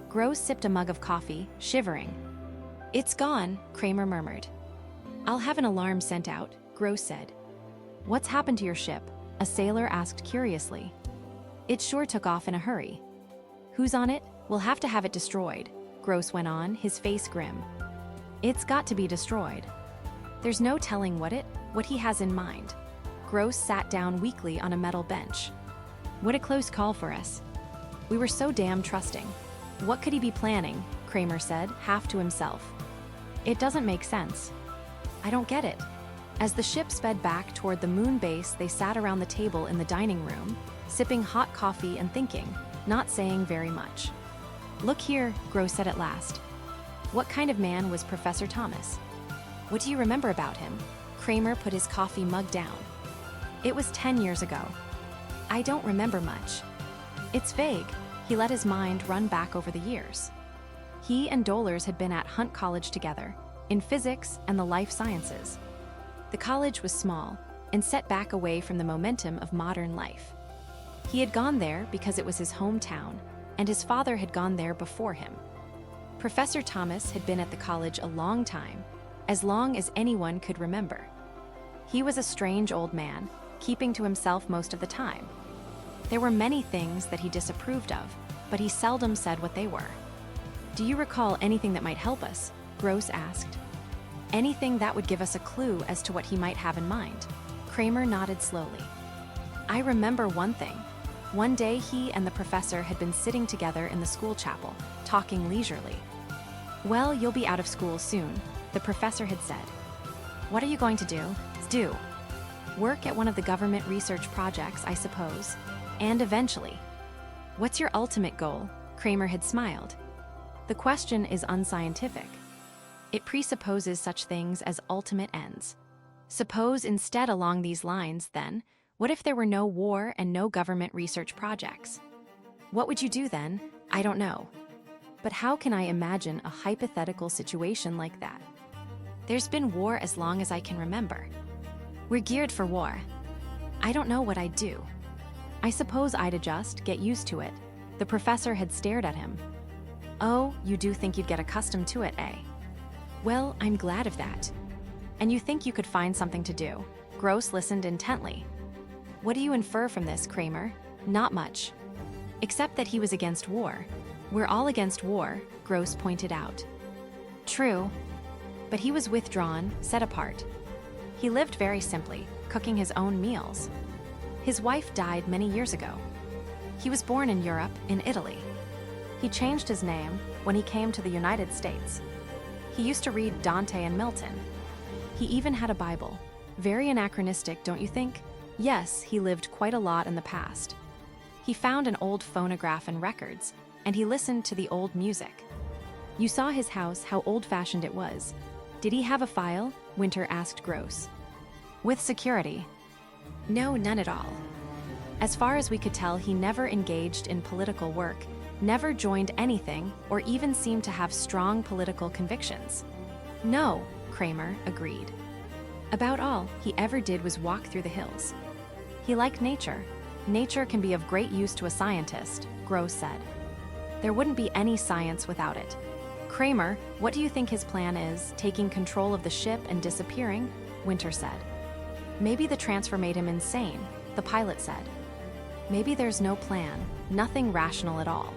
Gross sipped a mug of coffee, shivering. It's gone, Kramer murmured. I'll have an alarm sent out, Gross said. What's happened to your ship? A sailor asked curiously. It sure took off in a hurry. Who's on it? We'll have to have it destroyed, Gross went on, his face grim. It's got to be destroyed. There's no telling what he has in mind. Gross sat down weakly on a metal bench. What a close call for us. We were so damn trusting. What could he be planning? Kramer said, half to himself. It doesn't make sense. I don't get it. As the ship sped back toward the moon base, they sat around the table in the dining room, sipping hot coffee and thinking, not saying very much. Look here, Gross said at last. What kind of man was Professor Thomas? What do you remember about him? Kramer put his coffee mug down. It was 10 years ago. I don't remember much. It's vague. He let his mind run back over the years. He and Dolores had been at Hunt College together, in physics and the life sciences. The college was small and set back away from the momentum of modern life. He had gone there because it was his hometown, and his father had gone there before him. Professor Thomas had been at the college a long time, as long as anyone could remember. He was a strange old man, keeping to himself most of the time. There were many things that he disapproved of, but he seldom said what they were. Do you recall anything that might help us? Gross asked. Anything that would give us a clue as to what he might have in mind. Kramer nodded slowly. I remember one thing. One day he and the professor had been sitting together in the school chapel, talking leisurely. Well, you'll be out of school soon, the professor had said. What are you going to do? Work at one of the government research projects, I suppose. And eventually. What's your ultimate goal? Kramer had smiled. The question is unscientific. It presupposes such things as ultimate ends. Suppose instead along these lines, then, what if there were no war and no government research projects? What would you do then? I don't know. But how can I imagine a hypothetical situation like that? There's been war as long as I can remember. We're geared for war. I don't know what I'd do. I suppose I'd adjust, get used to it. The professor had stared at him. Oh, you do think you'd get accustomed to it, eh? Well, I'm glad of that. And you think you could find something to do? Gross listened intently. What do you infer from this, Kramer? Not much. Except that he was against war. We're all against war, Gross pointed out. True. But he was withdrawn, set apart. He lived very simply, cooking his own meals. His wife died many years ago. He was born in Europe, in Italy. He changed his name when he came to the United States. He used to read Dante and Milton. He even had a Bible. Very anachronistic, don't you think? Yes, he lived quite a lot in the past. He found an old phonograph and records, and he listened to the old music. You saw his house, how old-fashioned it was. Did he have a file? Winter asked Gross. With security. No, none at all. As far as we could tell, he never engaged in political work, never joined anything, or even seemed to have strong political convictions. No, Kramer agreed. About all he ever did was walk through the hills. He liked nature. Nature can be of great use to a scientist, Gross said. There wouldn't be any science without it. Kramer, what do you think his plan is, taking control of the ship and disappearing? Winter said. Maybe the transfer made him insane, the pilot said. Maybe there's no plan, nothing rational at all.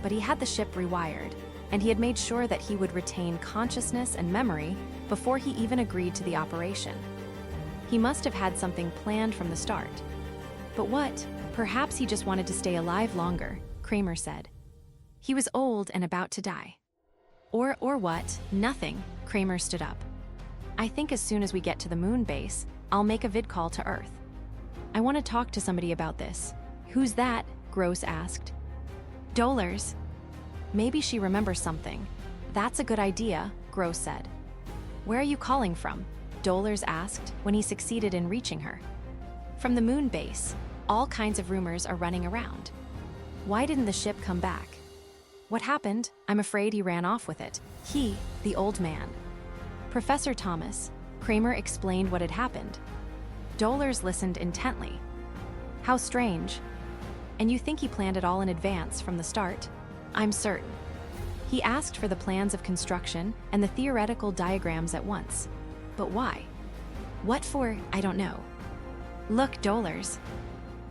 But he had the ship rewired, and he had made sure that he would retain consciousness and memory before he even agreed to the operation. He must have had something planned from the start. But what? Perhaps he just wanted to stay alive longer, Kramer said. He was old and about to die. Or what? Nothing, Kramer stood up. I think as soon as we get to the moon base, I'll make a vid call to Earth. I want to talk to somebody about this. Who's that? Gross asked. Dolores. Maybe she remembers something. That's a good idea, Gross said. Where are you calling from? Dolores asked when he succeeded in reaching her. From the moon base. All kinds of rumors are running around. Why didn't the ship come back? What happened? I'm afraid he ran off with it. He, the old man. Professor Thomas, Kramer explained what had happened. Dolores listened intently. How strange. And you think he planned it all in advance from the start? I'm certain. He asked for the plans of construction and the theoretical diagrams at once. But why? What for? I don't know. Look, Dolores.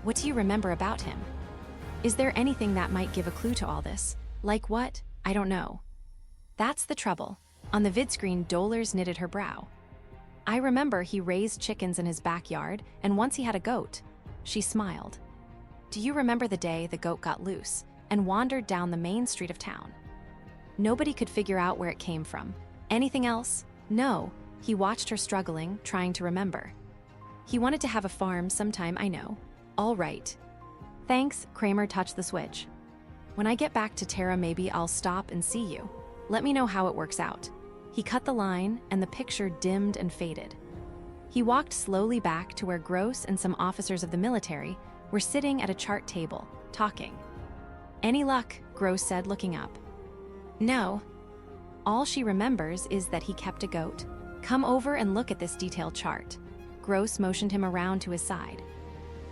What do you remember about him? Is there anything that might give a clue to all this? Like what? I don't know. That's the trouble. On the vid screen, Dolores knitted her brow. I remember he raised chickens in his backyard, and once he had a goat. She smiled. Do you remember the day the goat got loose and wandered down the main street of town? Nobody could figure out where it came from. Anything else? No. He watched her struggling, trying to remember. He wanted to have a farm sometime, I know. All right. Thanks, Kramer touched the switch. When I get back to Terra, maybe I'll stop and see you. Let me know how it works out. He cut the line, and the picture dimmed and faded. He walked slowly back to where Gross and some officers of the military were sitting at a chart table, talking. Any luck? Gross said, looking up. No. All she remembers is that he kept a goat. Come over and look at this detailed chart. Gross motioned him around to his side.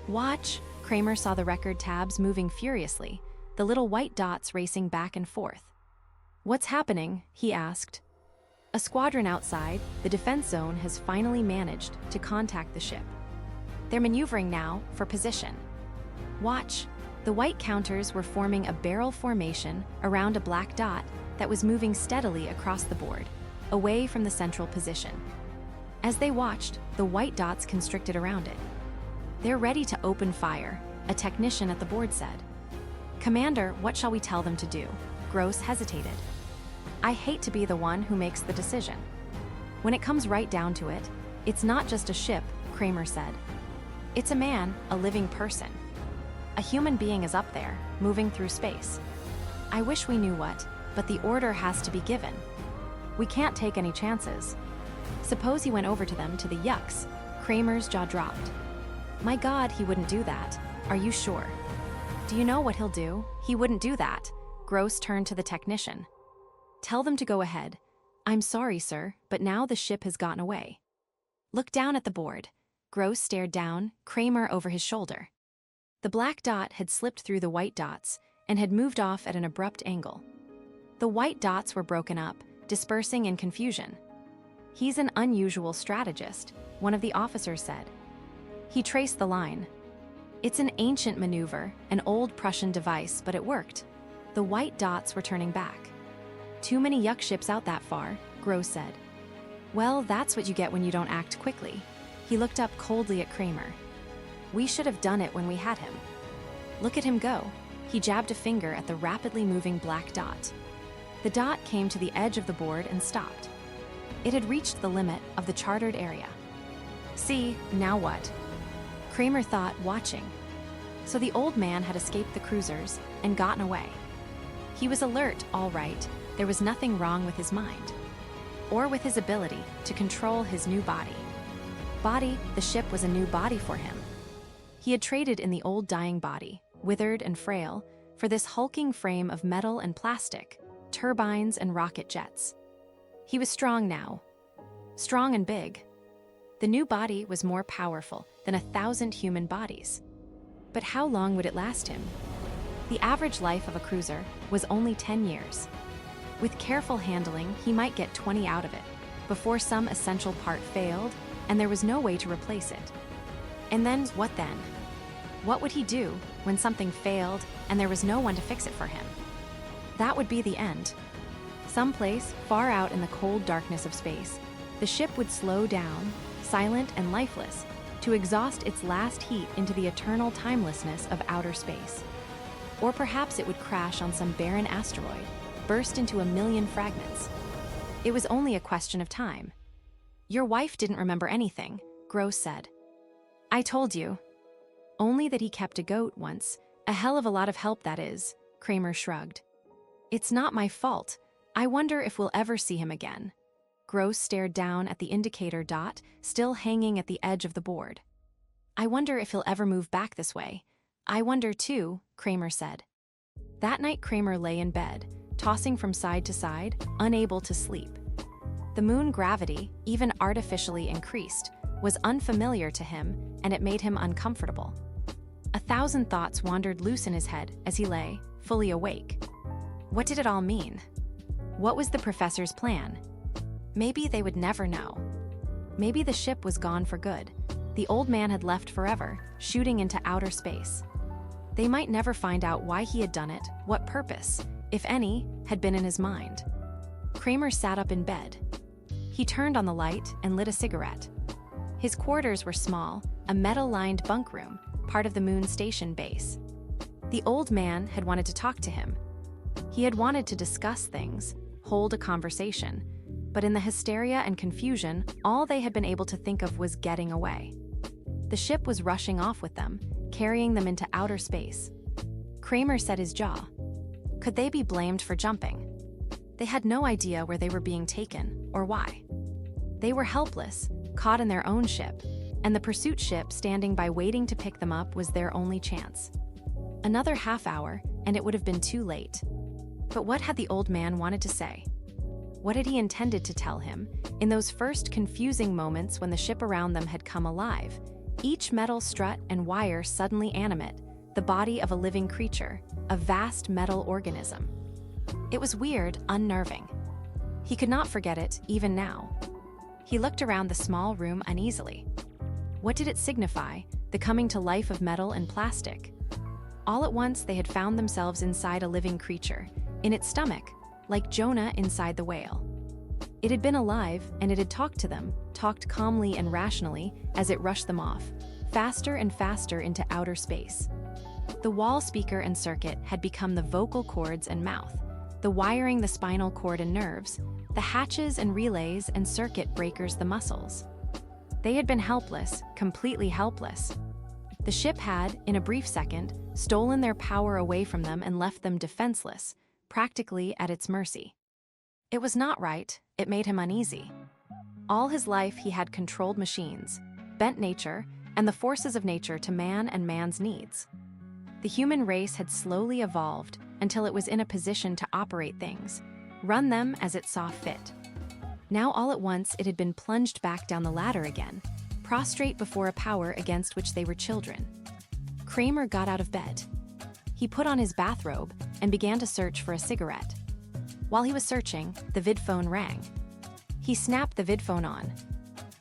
Watch. Kramer saw the record tabs moving furiously, the little white dots racing back and forth. What's happening? He asked. A squadron outside, the defense zone, has finally managed to contact the ship. They're maneuvering now for position. Watch. The white counters were forming a barrel formation around a black dot that was moving steadily across the board, away from the central position. As they watched, the white dots constricted around it. They're ready to open fire, a technician at the board said. Commander, what shall we tell them to do? Gross hesitated. I hate to be the one who makes the decision. When it comes right down to it, it's not just a ship, Kramer said. It's a man, a living person. A human being is up there, moving through space. I wish we knew what, but the order has to be given. We can't take any chances. Suppose he went over to them, to the yucks. Kramer's jaw dropped. My God, he wouldn't do that. Are you sure? Do you know what he'll do? He wouldn't do that. Gross turned to the technician. Tell them to go ahead. I'm sorry, sir, but now the ship has gotten away. Look down at the board. Gross stared down, Kramer over his shoulder. The black dot had slipped through the white dots and had moved off at an abrupt angle. The white dots were broken up, dispersing in confusion. He's an unusual strategist, one of the officers said. He traced the line. It's an ancient maneuver, an old Prussian device, but it worked. The white dots were turning back. Too many yuck ships out that far, Gross said. Well, that's what you get when you don't act quickly. He looked up coldly at Kramer. We should have done it when we had him. Look at him go. He jabbed a finger at the rapidly moving black dot. The dot came to the edge of the board and stopped. It had reached the limit of the chartered area. See, now what? Kramer thought, watching. So the old man had escaped the cruisers and gotten away. He was alert, all right. There was nothing wrong with his mind. Or with his ability to control his new body. The ship was a new body for him. He had traded in the old dying body, withered and frail, for this hulking frame of metal and plastic, turbines and rocket jets. He was strong now. Strong and big. The new body was more powerful than 1,000 human bodies. But how long would it last him? The average life of a cruiser was only 10 years. With careful handling, he might get 20 out of it, before some essential part failed and there was no way to replace it. And then, what then? What would he do when something failed and there was no one to fix it for him? That would be the end. Someplace far out in the cold darkness of space, the ship would slow down, silent and lifeless, to exhaust its last heat into the eternal timelessness of outer space. Or perhaps it would crash on some barren asteroid, burst into a million fragments. It was only a question of time. "Your wife didn't remember anything," Gross said. "I told you." "Only that he kept a goat once. A hell of a lot of help, that is," Kramer shrugged. "It's not my fault. I wonder if we'll ever see him again." Gross stared down at the indicator dot, still hanging at the edge of the board. "I wonder if he'll ever move back this way." "I wonder too," Kramer said. That night Kramer lay in bed, tossing from side to side, unable to sleep. The moon gravity, even artificially increased, was unfamiliar to him, and it made him uncomfortable. 1,000 thoughts wandered loose in his head as he lay, fully awake. What did it all mean? What was the professor's plan? Maybe they would never know. Maybe the ship was gone for good. The old man had left forever, shooting into outer space. They might never find out why he had done it, what purpose, if any, had been in his mind. Kramer sat up in bed. He turned on the light and lit a cigarette. His quarters were small, a metal-lined bunk room, part of the moon station base. The old man had wanted to talk to him. He had wanted to discuss things, hold a conversation, but in the hysteria and confusion, all they had been able to think of was getting away. The ship was rushing off with them, carrying them into outer space. Kramer set his jaw. Could they be blamed for jumping? They had no idea where they were being taken, or why. They were helpless, caught in their own ship, and the pursuit ship standing by waiting to pick them up was their only chance. Another half hour, and it would have been too late. But what had the old man wanted to say? What had he intended to tell him, in those first confusing moments when the ship around them had come alive, each metal strut and wire suddenly animate, the body of a living creature, a vast metal organism? It was weird, unnerving. He could not forget it, even now. He looked around the small room uneasily. What did it signify, the coming to life of metal and plastic? All at once they had found themselves inside a living creature, in its stomach, like Jonah inside the whale. It had been alive, and it had talked to them, talked calmly and rationally as it rushed them off, faster and faster into outer space. The wall speaker and circuit had become the vocal cords and mouth, the wiring the spinal cord and nerves, the hatches and relays and circuit breakers the muscles. They had been helpless, completely helpless. The ship had, in a brief second, stolen their power away from them and left them defenseless, practically at its mercy. It was not right, it made him uneasy. All his life he had controlled machines, bent nature, and the forces of nature to man and man's needs. The human race had slowly evolved until it was in a position to operate things, run them as it saw fit. Now all at once it had been plunged back down the ladder again, prostrate before a power against which they were children. Kramer got out of bed. He put on his bathrobe and began to search for a cigarette. While he was searching, the vidphone rang. He snapped the vidphone on.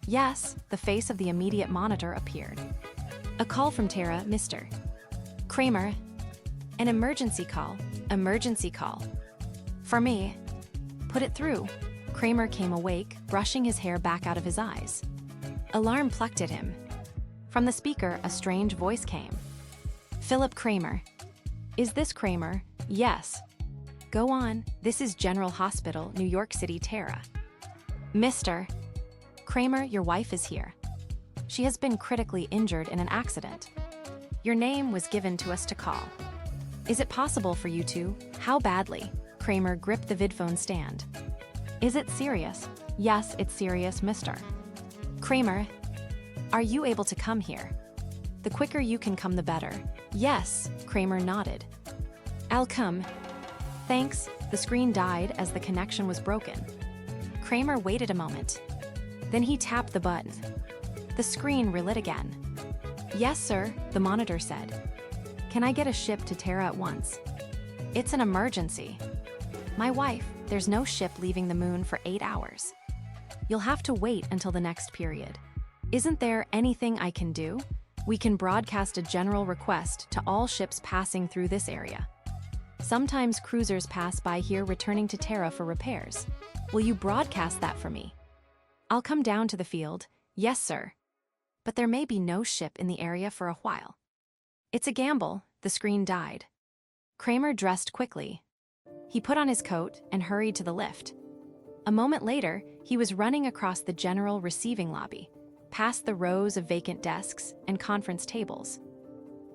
Yes, the face of the immediate monitor appeared. A call from Terra, Mr. Kramer. An emergency call. Emergency call. For me. Put it through. Kramer came awake, brushing his hair back out of his eyes. Alarm plucked at him. From the speaker, a strange voice came. Philip Kramer. Is this Kramer? Yes. Go on. This is General Hospital, New York City, Terra. Mr. Kramer, your wife is here. She has been critically injured in an accident. Your name was given to us to call. Is it possible for you to? How badly? Kramer gripped the vidphone stand. Is it serious? Yes, it's serious, Mr. Kramer. Are you able to come here? The quicker you can come, the better. Yes, Kramer nodded. I'll come. Thanks. The screen died as the connection was broken. Kramer waited a moment. Then he tapped the button. The screen relit again. Yes, sir, the monitor said. Can I get a ship to Terra at once? It's an emergency. My wife, there's no ship leaving the moon for 8 hours. You'll have to wait until the next period. Isn't there anything I can do? We can broadcast a general request to all ships passing through this area. Sometimes cruisers pass by here returning to Terra for repairs. Will you broadcast that for me? I'll come down to the field, Yes, sir. But there may be no ship in the area for a while. It's a gamble. The screen died. Kramer dressed quickly. He put on his coat and hurried to the lift. A moment later, he was running across the general receiving lobby, past the rows of vacant desks and conference tables.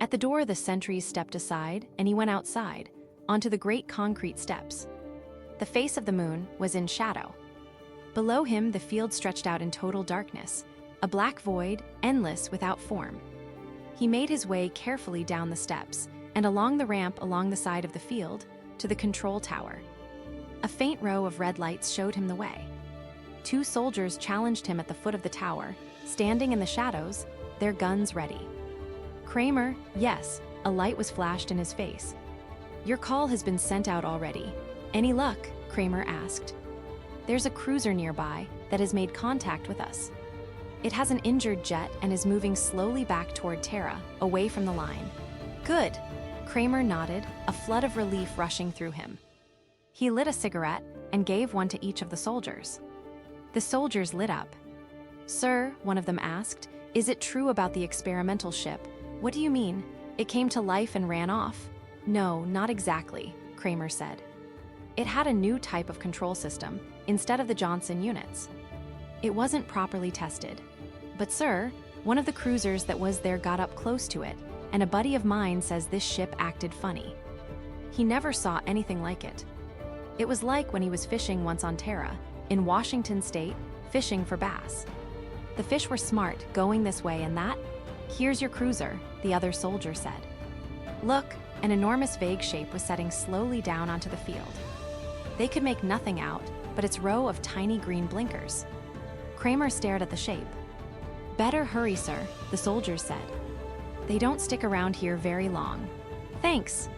At the door, the sentries stepped aside, and he went outside, onto the great concrete steps. The face of the moon was in shadow. Below him, the field stretched out in total darkness, a black void, endless without form. He made his way carefully down the steps and along the ramp along the side of the field to the control tower. A faint row of red lights showed him the way. 2 soldiers challenged him at the foot of the tower, standing in the shadows, their guns ready. Kramer, yes, a light was flashed in his face. Your call has been sent out already. Any luck? Kramer asked. There's a cruiser nearby that has made contact with us. It has an injured jet and is moving slowly back toward Terra, away from the line. Good. Kramer nodded, a flood of relief rushing through him. He lit a cigarette and gave one to each of the soldiers. The soldiers lit up. Sir, one of them asked, is it true about the experimental ship? What do you mean? It came to life and ran off? No, not exactly, Kramer said. It had a new type of control system, instead of the Johnson units. It wasn't properly tested. But sir, one of the cruisers that was there got up close to it, and a buddy of mine says this ship acted funny. He never saw anything like it. It was like when he was fishing once on Terra, in Washington state, fishing for bass. The fish were smart, going this way and that. Here's your cruiser, the other soldier said. Look, an enormous vague shape was setting slowly down onto the field. They could make nothing out, but its row of tiny green blinkers. Kramer stared at the shape. Better hurry, sir, the soldiers said. They don't stick around here very long. Thanks.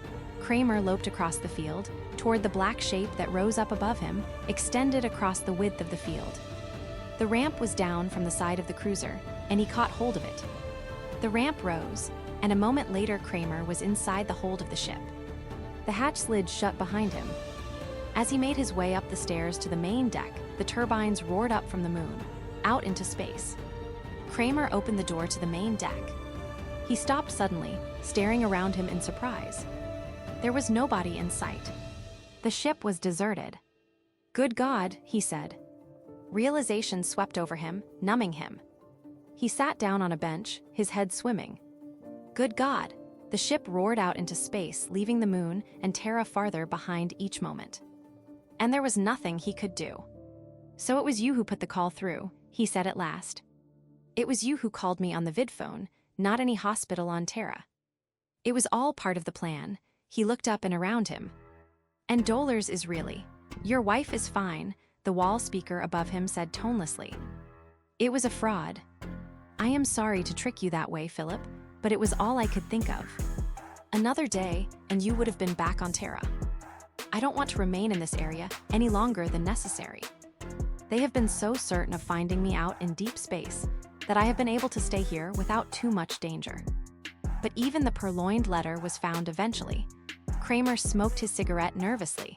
Kramer loped across the field, toward the black shape that rose up above him, extended across the width of the field. The ramp was down from the side of the cruiser, and he caught hold of it. The ramp rose, and a moment later Kramer was inside the hold of the ship. The hatch slid shut behind him. As he made his way up the stairs to the main deck, the turbines roared up from the moon, out into space. Kramer opened the door to the main deck. He stopped suddenly, staring around him in surprise. There was nobody in sight. The ship was deserted. Good God, he said. Realization swept over him, numbing him. He sat down on a bench, his head swimming. Good God, the ship roared out into space, leaving the moon and Terra farther behind each moment. And there was nothing he could do. So it was you who put the call through, he said at last. It was you who called me on the vidphone, not any hospital on Terra. It was all part of the plan. He looked up and around him. And Dolores is really. Your wife is fine, the wall speaker above him said tonelessly. It was a fraud. I am sorry to trick you that way, Philip, but it was all I could think of. Another day, and you would have been back on Terra. I don't want to remain in this area any longer than necessary. They have been so certain of finding me out in deep space that I have been able to stay here without too much danger. But even the purloined letter was found eventually. Kramer smoked his cigarette nervously.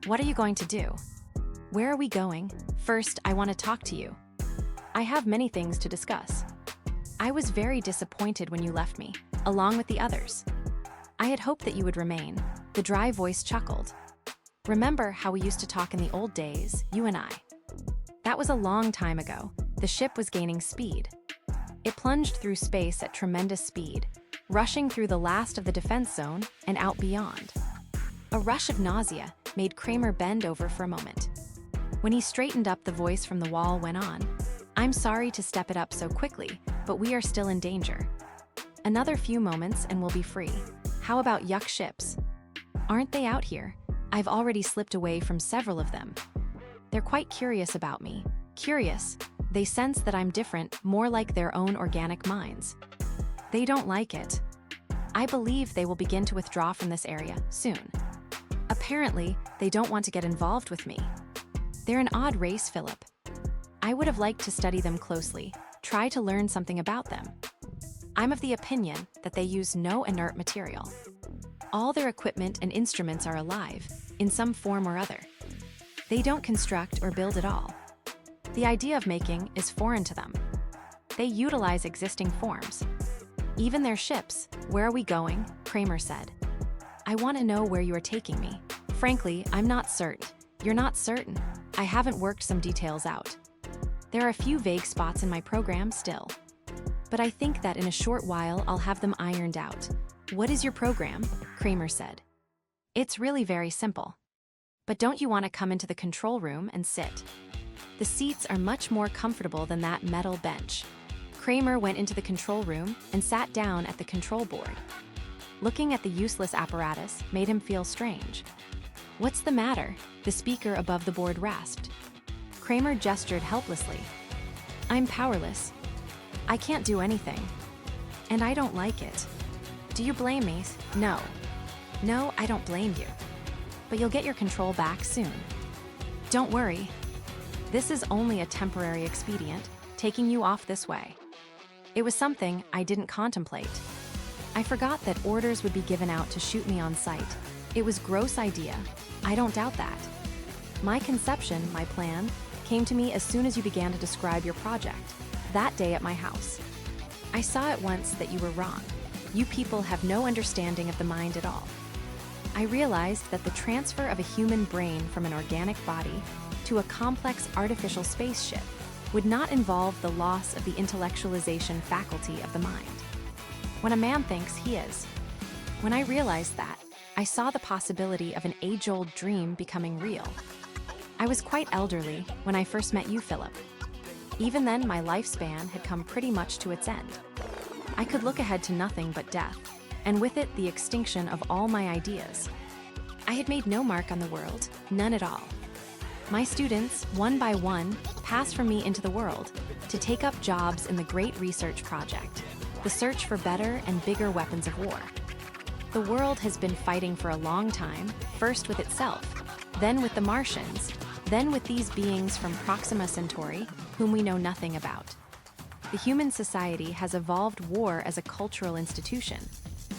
What are you going to do? Where are we going? First, I want to talk to you. I have many things to discuss. I was very disappointed when you left me, along with the others. I had hoped that you would remain. The dry voice chuckled. Remember how we used to talk in the old days, you and I? That was a long time ago. The ship was gaining speed. It plunged through space at tremendous speed, rushing through the last of the defense zone and out beyond. A rush of nausea made Kramer bend over for a moment. When he straightened up, the voice from the wall went on. I'm sorry to step it up so quickly, but we are still in danger. Another few moments and we'll be free. How about Yuck ships? Aren't they out here? I've already slipped away from several of them. They're quite curious about me. Curious. They sense that I'm different, more like their own organic minds. They don't like it. I believe they will begin to withdraw from this area soon. Apparently, they don't want to get involved with me. They're an odd race, Philip. I would have liked to study them closely, try to learn something about them. I'm of the opinion that they use no inert material. All their equipment and instruments are alive, in some form or other. They don't construct or build at all. The idea of making is foreign to them. They utilize existing forms. Even their ships. Where are we going? Kramer said. I want to know where you are taking me. Frankly, I'm not certain. You're not certain? I haven't worked some details out. There are a few vague spots in my program still. But I think that in a short while I'll have them ironed out. What is your program? Kramer said. It's really very simple. But don't you want to come into the control room and sit? The seats are much more comfortable than that metal bench. Kramer went into the control room and sat down at the control board. Looking at the useless apparatus made him feel strange. What's the matter? The speaker above the board rasped. Kramer gestured helplessly. I'm powerless. I can't do anything. And I don't like it. Do you blame me? No. No, I don't blame you. But you'll get your control back soon. Don't worry. This is only a temporary expedient, taking you off this way. It was something I didn't contemplate. I forgot that orders would be given out to shoot me on sight. It was a gross idea. I don't doubt that. My conception, my plan, came to me as soon as you began to describe your project, that day at my house. I saw at once that you were wrong. You people have no understanding of the mind at all. I realized that the transfer of a human brain from an organic body to a complex artificial spaceship would not involve the loss of the intellectualization faculty of the mind. When a man thinks, he is. When I realized that, I saw the possibility of an age-old dream becoming real. I was quite elderly when I first met you, Philip. Even then, my lifespan had come pretty much to its end. I could look ahead to nothing but death, and with it the extinction of all my ideas. I had made no mark on the world, none at all. My students, one by one, passed from me into the world to take up jobs in the great research project, the search for better and bigger weapons of war. The world has been fighting for a long time, first with itself, then with the Martians, then with these beings from Proxima Centauri, whom we know nothing about. The human society has evolved war as a cultural institution,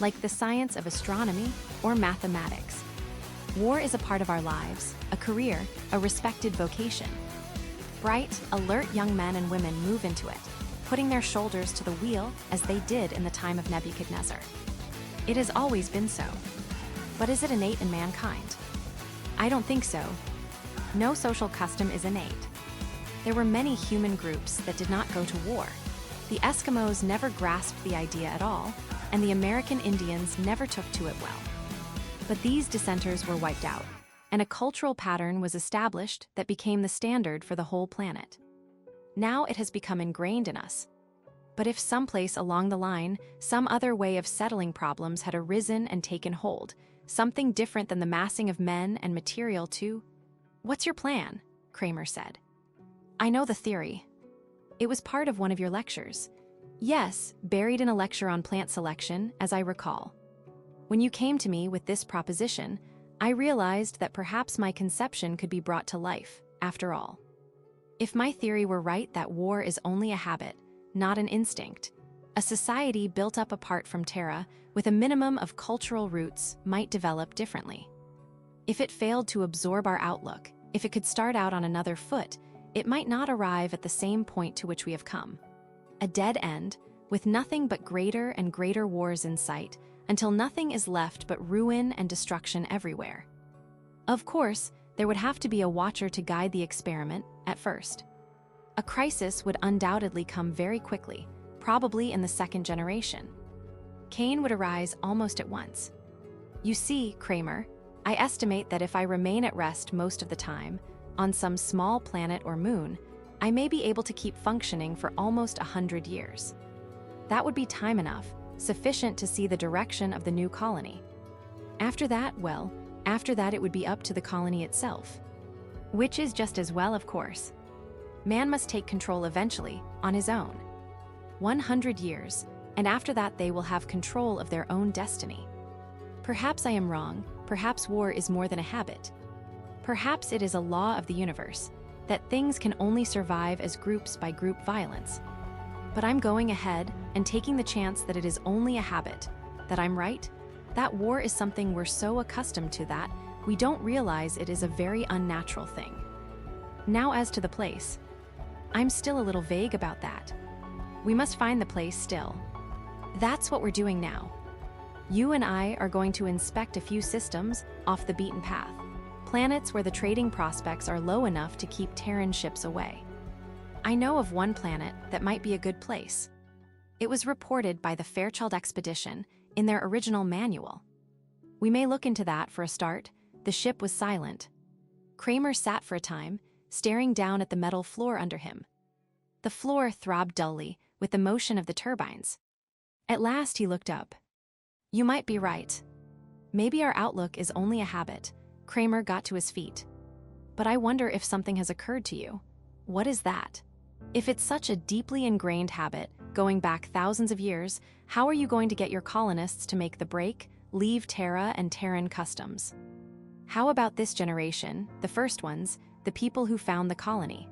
like the science of astronomy or mathematics. War is a part of our lives, a career, a respected vocation. Bright, alert young men and women move into it, putting their shoulders to the wheel as they did in the time of Nebuchadnezzar. It has always been so. But is it innate in mankind? I don't think so. No social custom is innate. There were many human groups that did not go to war. The Eskimos never grasped the idea at all, and the American Indians never took to it well. But these dissenters were wiped out, and a cultural pattern was established that became the standard for the whole planet. Now it has become ingrained in us. But if someplace along the line, some other way of settling problems had arisen and taken hold, something different than the massing of men and material too? What's your plan? Kramer said. I know the theory. It was part of one of your lectures. Yes, buried in a lecture on plant selection, as I recall. When you came to me with this proposition, I realized that perhaps my conception could be brought to life, after all. If my theory were right that war is only a habit, not an instinct, a society built up apart from Terra with a minimum of cultural roots might develop differently. If it failed to absorb our outlook, if it could start out on another foot, it might not arrive at the same point to which we have come. A dead end, with nothing but greater and greater wars in sight, until nothing is left but ruin and destruction everywhere. Of course, there would have to be a watcher to guide the experiment, at first. A crisis would undoubtedly come very quickly, probably in the second generation. Cain would arise almost at once. You see, Kramer, I estimate that if I remain at rest most of the time, on some small planet or moon, I may be able to keep functioning for almost 100 years. That would be time enough, sufficient to see the direction of the new colony. After that, well, after that it would be up to the colony itself. Which is just as well, of course. Man must take control eventually, on his own. 100 years, and after that they will have control of their own destiny. Perhaps I am wrong, perhaps war is more than a habit. Perhaps it is a law of the universe, that things can only survive as groups by group violence. But I'm going ahead and taking the chance that it is only a habit, that I'm right, that war is something we're so accustomed to that we don't realize it is a very unnatural thing. Now as to the place. I'm still a little vague about that. We must find the place still. That's what we're doing now. You and I are going to inspect a few systems off the beaten path. Planets where the trading prospects are low enough to keep Terran ships away. I know of one planet that might be a good place. It was reported by the Fairchild expedition in their original manual. We may look into that for a start. The ship was silent. Kramer sat for a time, staring down at the metal floor under him. The floor throbbed dully with the motion of the turbines. At last he looked up. You might be right. Maybe our outlook is only a habit. Kramer got to his feet. But I wonder if something has occurred to you. What is that? If it's such a deeply ingrained habit, going back thousands of years, how are you going to get your colonists to make the break, leave Terra and Terran customs? How about this generation, the first ones, the people who found the colony?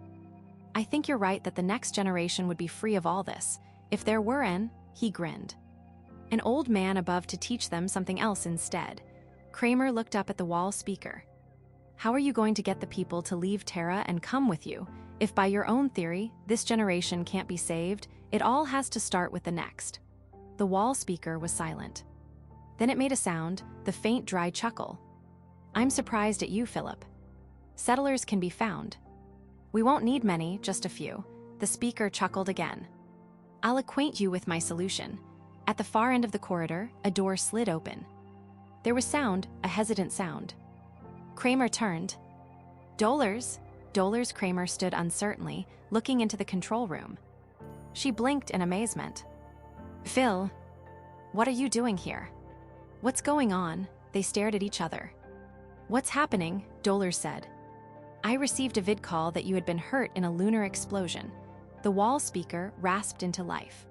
I think you're right that the next generation would be free of all this. If there were he grinned. An old man above to teach them something else instead. Kramer looked up at the wall speaker. How are you going to get the people to leave Terra and come with you? If by your own theory, this generation can't be saved, it all has to start with the next. The wall speaker was silent. Then it made a sound, the faint dry chuckle. I'm surprised at you, Philip. Settlers can be found. We won't need many, just a few. The speaker chuckled again. I'll acquaint you with my solution. At the far end of the corridor, a door slid open. There was sound, a hesitant sound. Kramer turned. Dolores? Dolores. Kramer stood uncertainly, looking into the control room. She blinked in amazement. Phil, what are you doing here? What's going on? They stared at each other. What's happening? Dolores said. I received a vid call that you had been hurt in a lunar explosion. The wall speaker rasped into life.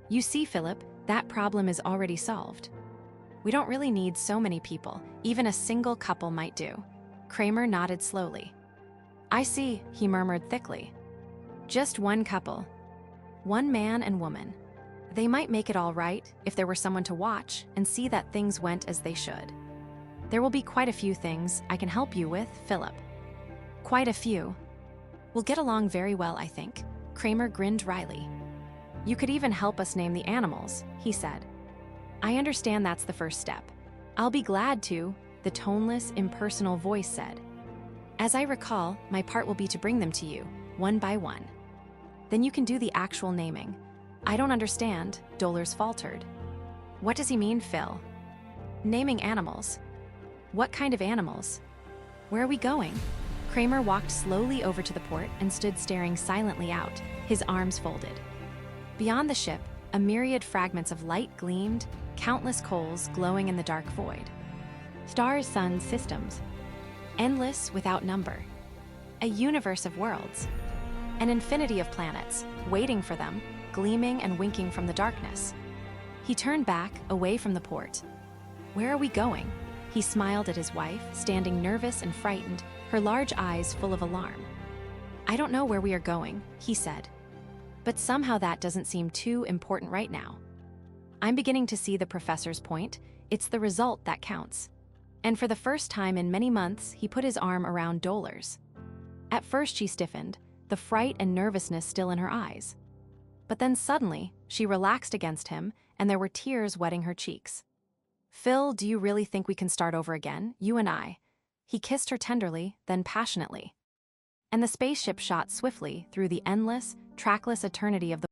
You see, Philip, that problem is already solved. We don't really need so many people. Even a single couple might do. Kramer nodded slowly. I see, he murmured thickly. Just one couple. One man and woman. They might make it all right if there were someone to watch and see that things went as they should. There will be quite a few things I can help you with, Philip. Quite a few. We'll get along very well, I think. Kramer grinned wryly. You could even help us name the animals, he said. I understand that's the first step. I'll be glad to, the toneless, impersonal voice said. As I recall, my part will be to bring them to you, one by one. Then you can do the actual naming. I don't understand, Dolores faltered. What does he mean, Phil? Naming animals. What kind of animals? Where are we going? Kramer walked slowly over to the port and stood staring silently out, his arms folded. Beyond the ship, a myriad fragments of light gleamed, countless coals glowing in the dark void. Stars, suns, systems. Endless without number. A universe of worlds. An infinity of planets, waiting for them, gleaming and winking from the darkness. He turned back, away from the port. Where are we going? He smiled at his wife, standing nervous and frightened, her large eyes full of alarm. I don't know where we are going, he said. But somehow that doesn't seem too important right now. I'm beginning to see the professor's point. It's the result that counts. And for the first time in many months, he put his arm around Dolores. At first she stiffened, the fright and nervousness still in her eyes. But then suddenly, she relaxed against him, and there were tears wetting her cheeks. Phil, do you really think we can start over again, you and I? He kissed her tenderly, then passionately. And the spaceship shot swiftly through the endless, trackless eternity of the